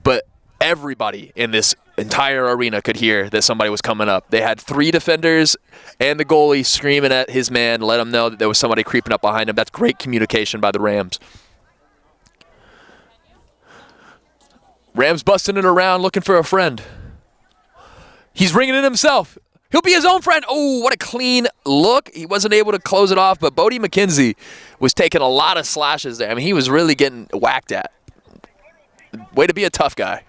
But everybody in this entire arena could hear that somebody was coming up. They had 3 defenders and the goalie screaming at his man to let him know that there was somebody creeping up behind him. That's great communication by the Rams. Rams busting it around looking for a friend. He's ringing it himself. He'll be his own friend. Oh, what a clean look. He wasn't able to close it off, but Bodie McKenzie was taking a lot of slashes there. I mean, he was really getting whacked at. Way to be a tough guy.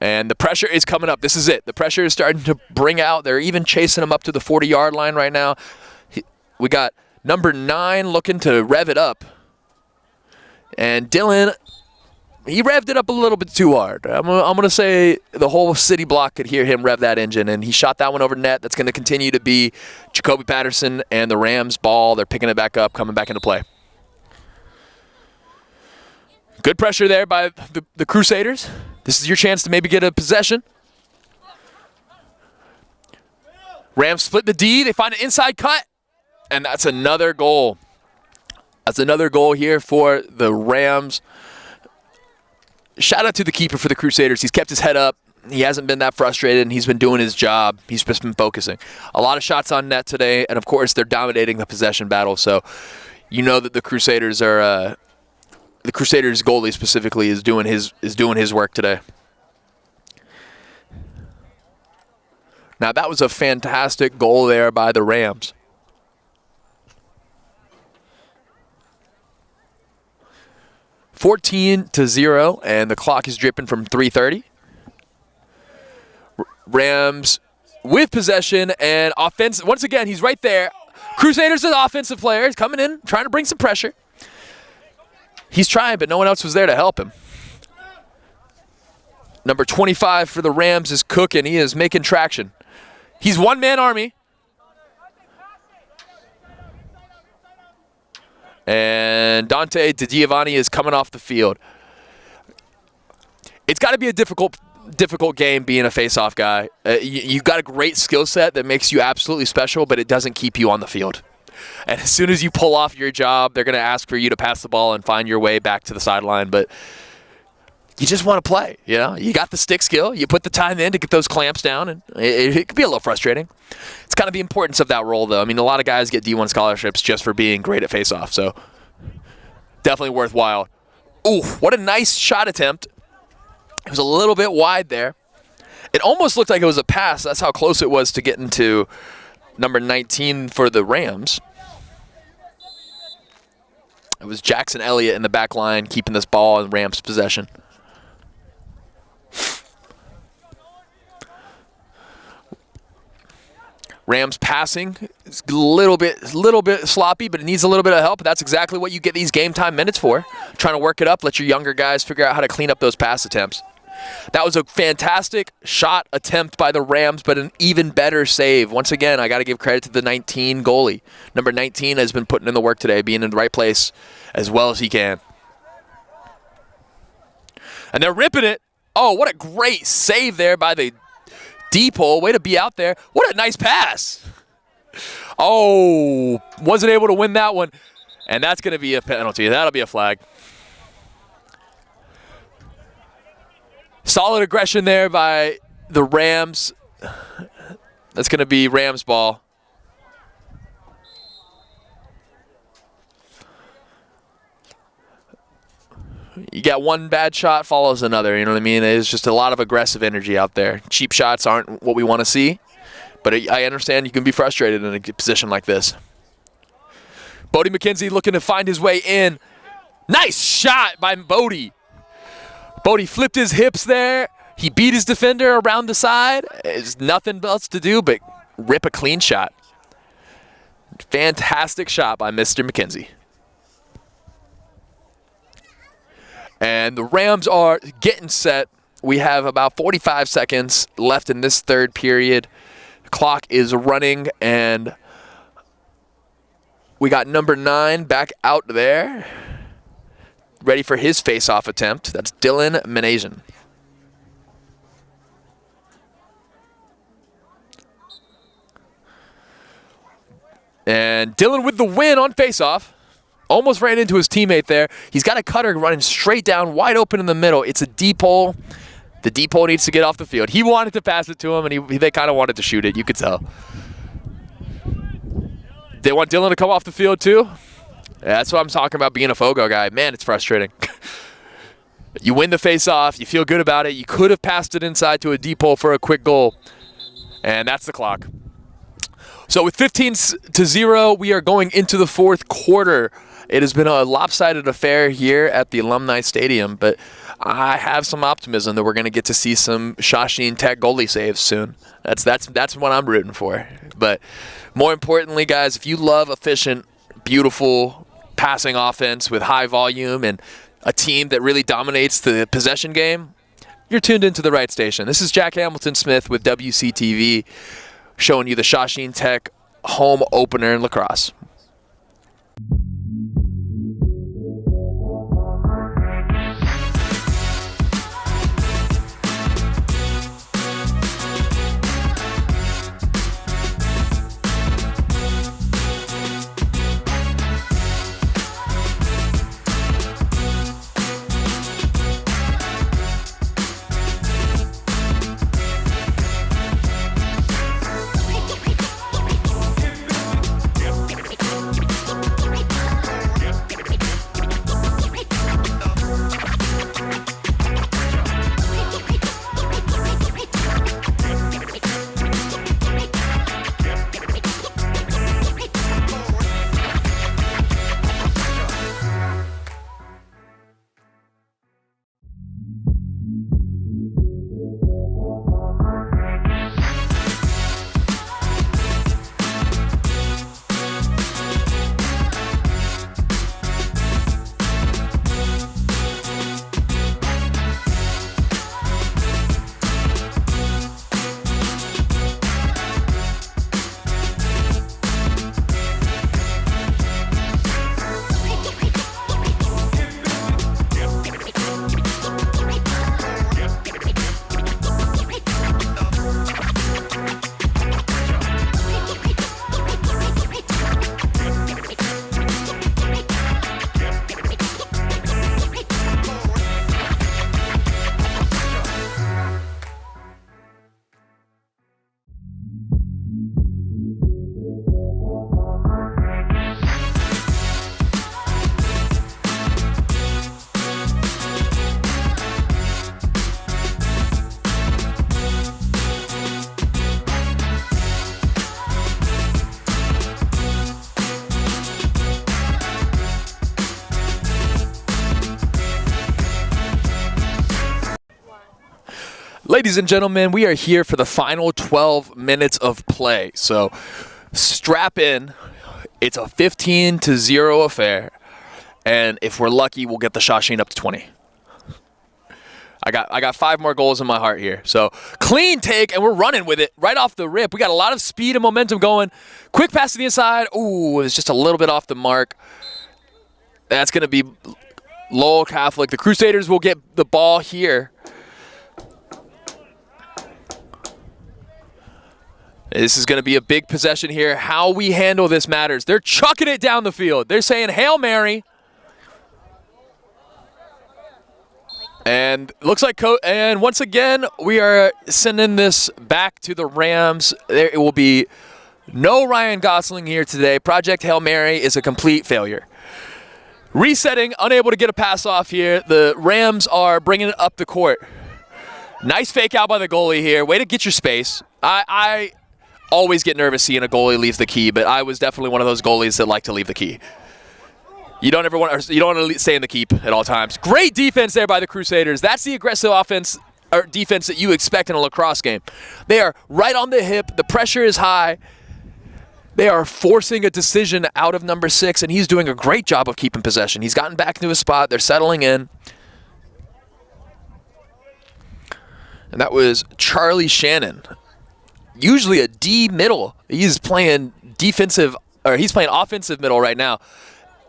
And the pressure is coming up. This is it. The pressure is starting to bring out. They're even chasing him up to the 40-yard line right now. We got number 9 looking to rev it up. And Dylan, he revved it up a little bit too hard. I'm going to say the whole city block could hear him rev that engine, and he shot that one over net. That's going to continue to be Jacoby Patterson and the Rams' ball. They're picking it back up, coming back into play. Good pressure there by the Crusaders. This is your chance to maybe get a possession. Rams split the D. They find an inside cut, and that's another goal. That's another goal here for the Rams. Shout out to the keeper for the Crusaders. He's kept his head up. He hasn't been that frustrated, and he's been doing his job. He's just been focusing. A lot of shots on net today, and of course they're dominating the possession battle. So you know that the Crusaders are the Crusaders goalie specifically is doing his work today. Now that was a fantastic goal there by the Rams. (14-0), and the clock is dripping from 3:30. Rams with possession and offense. Once again, he's right there. Crusaders is an offensive player. He's coming in, trying to bring some pressure. He's trying, but no one else was there to help him. Number 25 for the Rams is cooking. He is making traction. He's one-man army. And Dante Giovanni is coming off the field. It's got to be a difficult difficult game being a face-off guy. You got a great skill set that makes you absolutely special, but it doesn't keep you on the field. And as soon as you pull off your job, they're going to ask for you to pass the ball and find your way back to the sideline. But you just want to play, you know? You got the stick skill. You put the time in to get those clamps down, and it can be a little frustrating. It's kind of the importance of that role, though. I mean, a lot of guys get D1 scholarships just for being great at face-off, so definitely worthwhile. Ooh, what a nice shot attempt. It was a little bit wide there. It almost looked like it was a pass. That's how close it was to getting to number 19 for the Rams. It was Jackson Elliott in the back line keeping this ball in Rams' possession. Rams passing is a little bit sloppy, but it needs a little bit of help. That's exactly what you get these game time minutes for. Trying to work it up, let your younger guys figure out how to clean up those pass attempts. That was a fantastic shot attempt by the Rams, but an even better save. Once again, I got to give credit to the 19 goalie. Number 19 has been putting in the work today, being in the right place as well as he can. And they're ripping it. Oh, what a great save there by the deep hole. Way to be out there. What a nice pass. Oh, wasn't able to win that one. And that's going to be a penalty. That'll be a flag. Solid aggression there by the Rams. That's going to be Rams ball. You got one bad shot follows another, you know what I mean? It's just a lot of aggressive energy out there. Cheap shots aren't what we want to see, but I understand you can be frustrated in a position like this. Bodie McKenzie looking to find his way in. Nice shot by Bodie. Bodie flipped his hips there. He beat his defender around the side. There's nothing else to do but rip a clean shot. Fantastic shot by Mr. McKenzie. And the Rams are getting set. We have about 45 seconds left in this third period. The clock is running, and we got number 9 back out there, ready for his face-off attempt. That's Dylan Menasian. And Dylan with the win on face-off. Almost ran into his teammate there. He's got a cutter running straight down, wide open in the middle. It's a deep hole. The deep hole needs to get off the field. He wanted to pass it to him, and they kind of wanted to shoot it. You could tell. They want Dylan to come off the field too? Yeah, that's what I'm talking about being a Fogo guy. Man, it's frustrating. You win the face-off. You feel good about it. You could have passed it inside to a deep hole for a quick goal. And that's the clock. So with 15-0, we are going into the fourth quarter. It has been a lopsided affair here at the Alumni Stadium, but I have some optimism that we're going to get to see some Shawsheen Tech goalie saves soon. That's what I'm rooting for. But more importantly, guys, if you love efficient, beautiful passing offense with high volume and a team that really dominates the possession game, you're tuned into the right station. This is Jack Hamilton Smith with WCTV showing you the Shawsheen Tech home opener in Lacrosse. Ladies and gentlemen, we are here for the final 12 minutes of play. So strap in. It's a 15-0 affair. And if we're lucky, we'll get the Shawsheen up to 20. I got 5 more goals in my heart here. So clean take, and we're running with it right off the rip. We got a lot of speed and momentum going. Quick pass to the inside. Ooh, it's just a little bit off the mark. That's going to be Lowell Catholic. The Crusaders will get the ball here. This is going to be a big possession here. How we handle this matters. They're chucking it down the field. They're saying, Hail Mary. And looks like, and once again, we are sending this back to the Rams. It will be no Ryan Gosling here today. Project Hail Mary is a complete failure. Resetting, unable to get a pass off here. The Rams are bringing it up the court. Nice fake out by the goalie here. Way to get your space. I always get nervous seeing a goalie leave the key, but I was definitely one of those goalies that like to leave the key. You don't want to stay in the keep at all times. Great defense there by the Crusaders. That's the aggressive offense or defense that you expect in a lacrosse game. They are right on the hip. The pressure is high. They are forcing a decision out of number 6, and he's doing a great job of keeping possession. He's gotten back into his spot. They're settling in. And that was Charlie Shannon. Usually a D middle. He's playing he's playing offensive middle right now.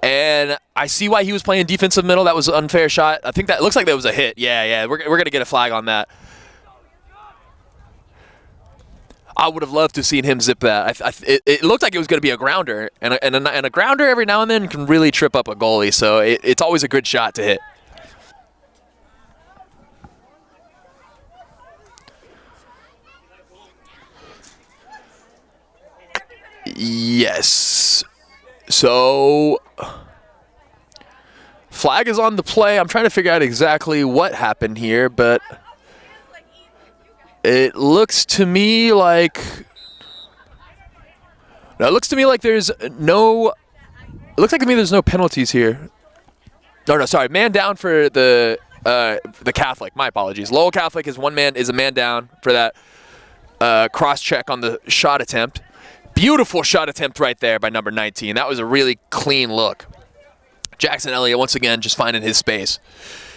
And I see why he was playing defensive middle. That was an unfair shot. I think that looks like that was a hit. Yeah. We're going to get a flag on that. I would have loved to have seen him zip that. It looked like it was going to be a grounder. And a grounder every now and then can really trip up a goalie. So it's always a good shot to hit. Yes. So, flag is on the play. I'm trying to figure out exactly what happened here, but it looks to me like there's no. It looks like to me there's no penalties here. No, sorry. Man down for the Catholic. My apologies. Lowell Catholic is a man down for that cross check on the shot attempt. Beautiful shot attempt right there by number 19. That was a really clean look. Jackson Elliott, once again, just finding his space.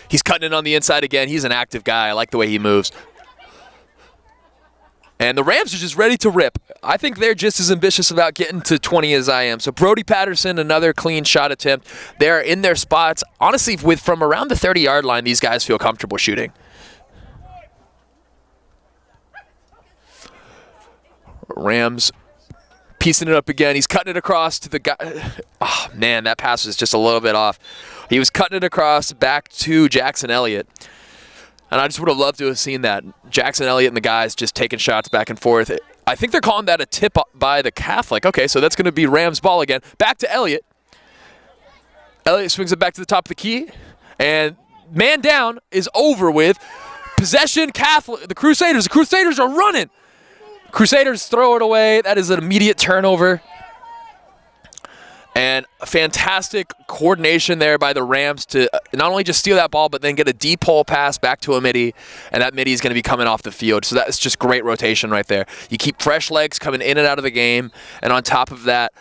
He's cutting it on the inside again. He's an active guy. I like the way he moves. And the Rams are just ready to rip. I think they're just as ambitious about getting to 20 as I am. So Brody Patterson, another clean shot attempt. They're in their spots. Honestly, from around the 30-yard line, these guys feel comfortable shooting. Rams piecing it up again. He's cutting it across to the guy. Oh, man, that pass was just a little bit off. He was cutting it across back to Jackson Elliott. And I just would have loved to have seen that. Jackson Elliott and the guys just taking shots back and forth. I think they're calling that a tip by the Catholic. Okay, so that's going to be Rams ball again. Back to Elliott. Elliott swings it back to the top of the key. And man down is over with. Possession, Catholic. The Crusaders are running. Crusaders throw it away. That is an immediate turnover. And fantastic coordination there by the Rams to not only just steal that ball, but then get a deep hole pass back to a midi, and that midi is going to be coming off the field. So that's just great rotation right there. You keep fresh legs coming in and out of the game, and on top of that,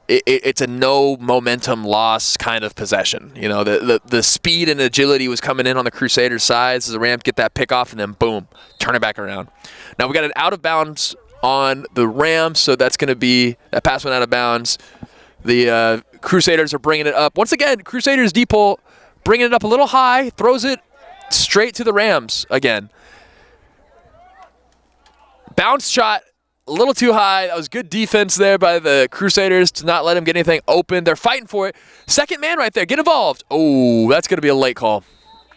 it's a no momentum loss kind of possession. You know, the speed and agility was coming in on the Crusaders' sides as the Rams get that pick off, and then boom, turn it back around. Now we got an out of bounds on the Rams, so that's going to be, that pass went out of bounds. The Crusaders are bringing it up. Once again, Crusaders deep hole, bringing it up a little high, throws it straight to the Rams again. Bounce shot, a little too high. That was good defense there by the Crusaders to not let him get anything open. They're fighting for it. Second man right there, get involved. Oh, that's going to be a late call.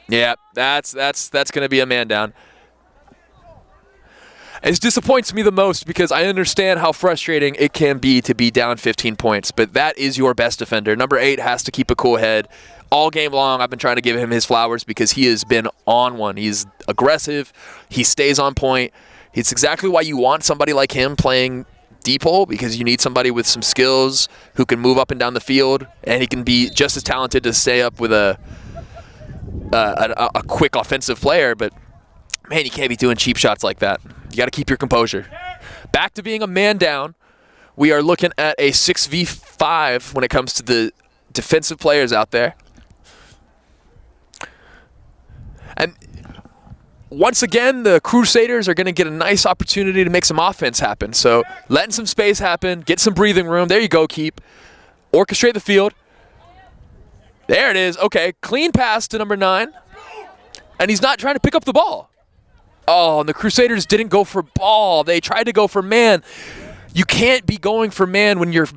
Yeah, that's going to be a man down. It disappoints me the most because I understand how frustrating it can be to be down 15 points, but that is your best defender. Number 8 has to keep a cool head. All game long, I've been trying to give him his flowers because he has been on one. He's aggressive. He stays on point. It's exactly why you want somebody like him playing deep hole, because you need somebody with some skills who can move up and down the field, and he can be just as talented to stay up with a quick offensive player, but Man, you can't be doing cheap shots like that. You got to keep your composure. Back to being a man down. We are looking at a 6v5 when it comes to the defensive players out there. And once again, the Crusaders are going to get a nice opportunity to make some offense happen. So letting some space happen, get some breathing room. There you go, Keep. Orchestrate the field. There it is. Okay, clean pass to number 9. And he's not trying to pick up the ball. Oh, and the Crusaders didn't go for ball. They tried to go for man. You can't be going for man when your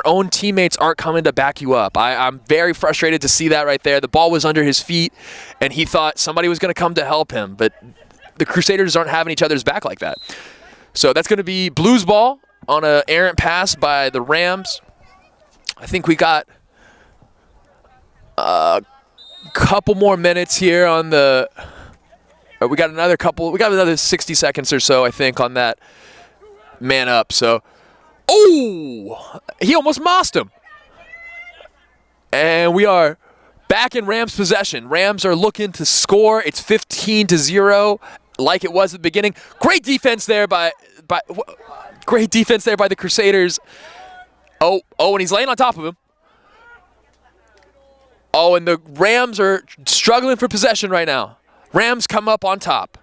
own teammates aren't coming to back you up. I'm very frustrated to see that right there. The ball was under his feet, and he thought somebody was going to come to help him. But the Crusaders aren't having each other's back like that. So that's going to be Blues ball on an errant pass by the Rams. I think we got a couple more minutes here on the... We got another 60 seconds or so, I think, on that man up. So, oh, he almost mossed him. And we are back in Rams possession. Rams are looking to score. It's 15-0, like it was at the beginning. Great defense there by the Crusaders. Oh, and he's laying on top of him. Oh, and the Rams are struggling for possession right now. Rams come up on top.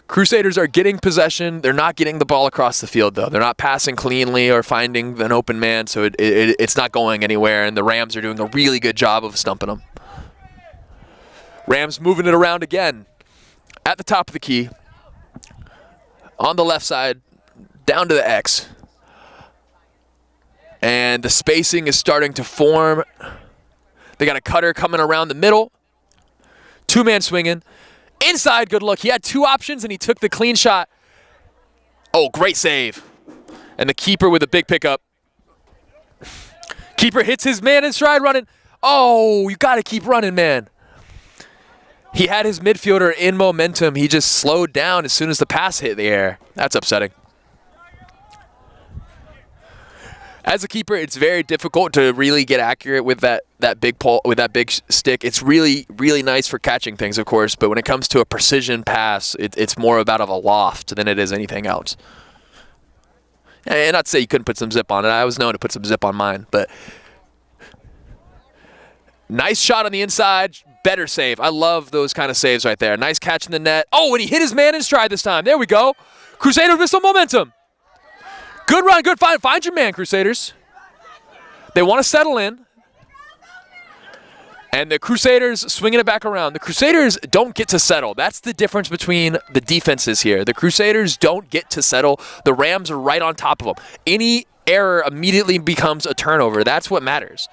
Crusaders are getting possession. They're not getting the ball across the field, though. They're not passing cleanly or finding an open man, so it's not going anywhere, and the Rams are doing a really good job of stumping them. Rams moving it around again at the top of the key. On the left side, down to the X. And the spacing is starting to form. They got a cutter coming around the middle. Two-man swinging. Inside, good look. He had two options, and he took the clean shot. Oh, great save. And the keeper with a big pickup. Keeper hits his man in stride running. Oh, you got to keep running, man. He had his midfielder in momentum. He just slowed down as soon as the pass hit the air. That's upsetting. As a keeper, it's very difficult to really get accurate with that big pole, with that big stick. It's really, really nice for catching things, of course, but when it comes to a precision pass, it's more about of a loft than it is anything else. And not to say you couldn't put some zip on it. I was known to put some zip on mine, but nice shot on the inside, better save. I love those kind of saves right there. Nice catch in the net. Oh, and he hit his man in stride this time. There we go. Crusaders with some momentum. Good run, good find. Find your man, Crusaders. They want to settle in. And the Crusaders swinging it back around. The Crusaders don't get to settle. That's the difference between the defenses here. The Crusaders don't get to settle. The Rams are right on top of them. Any error immediately becomes a turnover. That's what matters.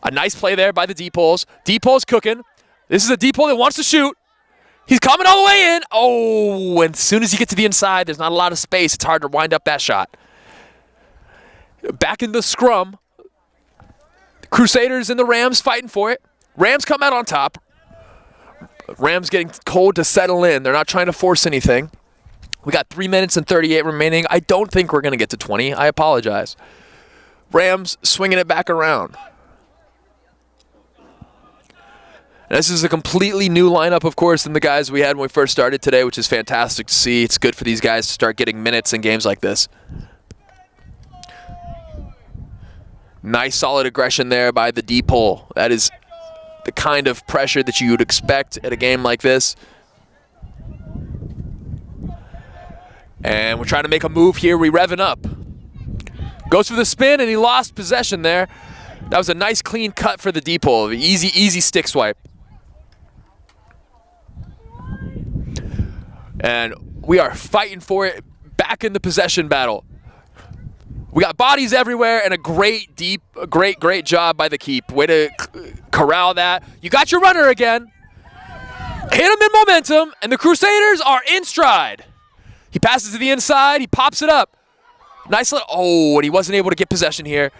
A nice play there by the deep holes. Deep hole's cooking. This is a deep hole that wants to shoot. He's coming all the way in. Oh, and as soon as you get to the inside, there's not a lot of space. It's hard to wind up that shot. Back in the scrum. The Crusaders and the Rams fighting for it. Rams come out on top. Rams getting cold to settle in. They're not trying to force anything. We got 3 minutes and 38 remaining. I don't think we're going to get to 20. I apologize. Rams swinging it back around. This is a completely new lineup, of course, than the guys we had when we first started today, which is fantastic to see. It's good for these guys to start getting minutes in games like this. Nice, solid aggression there by the deep hole. That is the kind of pressure that you would expect at a game like this. And we're trying to make a move here. We're revving up. Goes for the spin, and he lost possession there. That was a nice, clean cut for the deep hole. Easy stick swipe. And we are fighting for it back in the possession battle. We got bodies everywhere and a great job by the keep. Way to corral that. You got your runner again. Hit him in momentum, and the Crusaders are in stride. He passes to the inside. He pops it up. Nice little, oh, and he wasn't able to get possession here.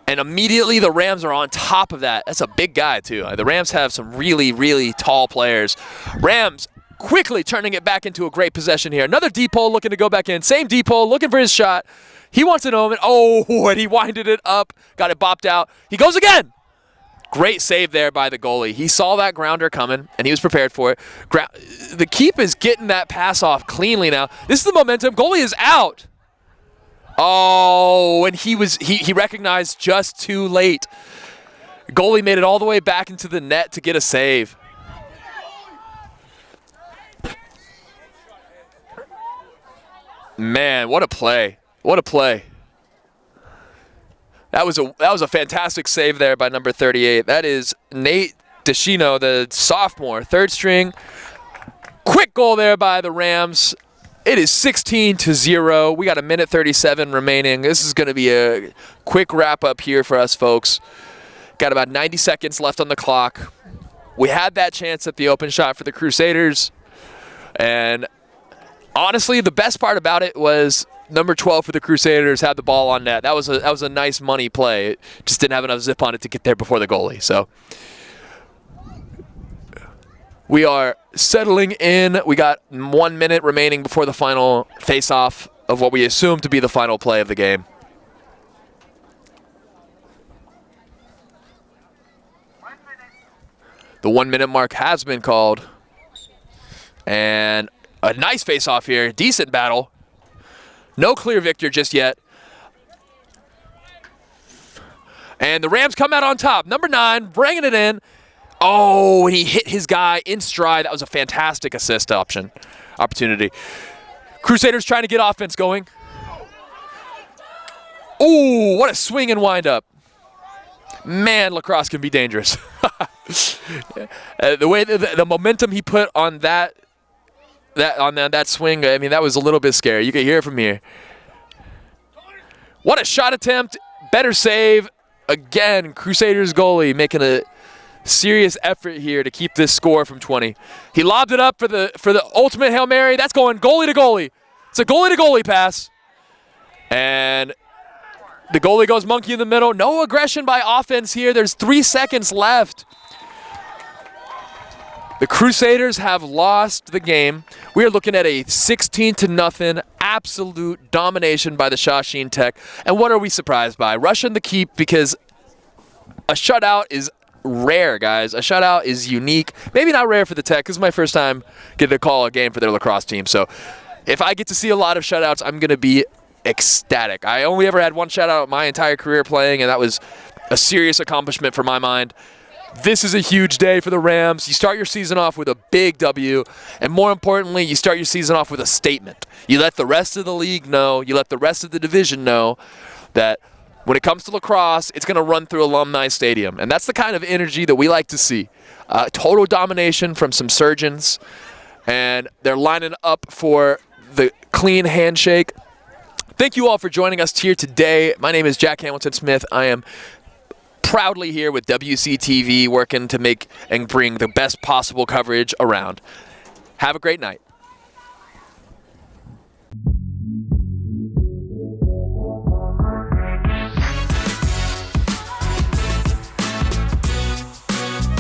And immediately the Rams are on top of that. That's a big guy, too. The Rams have some really, really tall players. Rams quickly turning it back into a great possession here. Another deep hole looking to go back in. Same deep hole looking for his shot. He wants an omen. Oh, and he winded it up. Got it bopped out. He goes again. Great save there by the goalie. He saw that grounder coming, and he was prepared for it. The keep is getting that pass off cleanly now. This is the momentum. Goalie is out. Oh, and he recognized just too late. Goalie made it all the way back into the net to get a save. Man, what a play. What a play. That was a fantastic save there by number 38. That is Nate DeShino, the sophomore, third string. Quick goal there by the Rams. It is 16-0. We got 1:37 remaining. This is going to be a quick wrap-up here for us, folks. Got about 90 seconds left on the clock. We had that chance at the open shot for the Crusaders. And honestly, the best part about it was number 12 for the Crusaders had the ball on net. That was a nice money play. It just didn't have enough zip on it to get there before the goalie. So we are settling in. We got 1 minute remaining before the final face-off of what we assume to be the final play of the game. The 1 minute mark has been called. And a nice face-off here. Decent battle. No clear victor just yet. And the Rams come out on top. Number 9, bringing it in. Oh, and he hit his guy in stride. That was a fantastic assist opportunity. Crusaders trying to get offense going. Ooh, what a swing and wind up. Man, Lacrosse can be dangerous. The way the momentum he put on that swing, I mean, that was a little bit scary. You could hear it from here. What a shot attempt. Better save. Again, Crusaders goalie making a serious effort here to keep this score from 20. He lobbed it up for the ultimate Hail Mary. That's going goalie to goalie. It's a goalie to goalie pass. And the goalie goes monkey in the middle. No aggression by offense here. There's 3 seconds left. The Crusaders have lost the game. We are looking at a 16-0 absolute domination by the Shawsheen Tech. And what are we surprised by? Rushing the keep, because a shutout is rare, guys. A shutout is unique. Maybe not rare for the Tech. This is my first time getting to call a game for their lacrosse team. So if I get to see a lot of shutouts, I'm going to be ecstatic. I only ever had one shutout my entire career playing, and that was a serious accomplishment for my mind. This is a huge day for the Rams. You start your season off with a big W, and more importantly, you start your season off with a statement. You let the rest of the league know, you let the rest of the division know that when it comes to lacrosse, it's going to run through Alumni Stadium, and that's the kind of energy that we like to see. Total domination from some surgeons, and they're lining up for the clean handshake. Thank you all for joining us here today. My name is Jack Hamilton Smith. I am proudly here with WCTV, working to make and bring the best possible coverage around. Have a great night.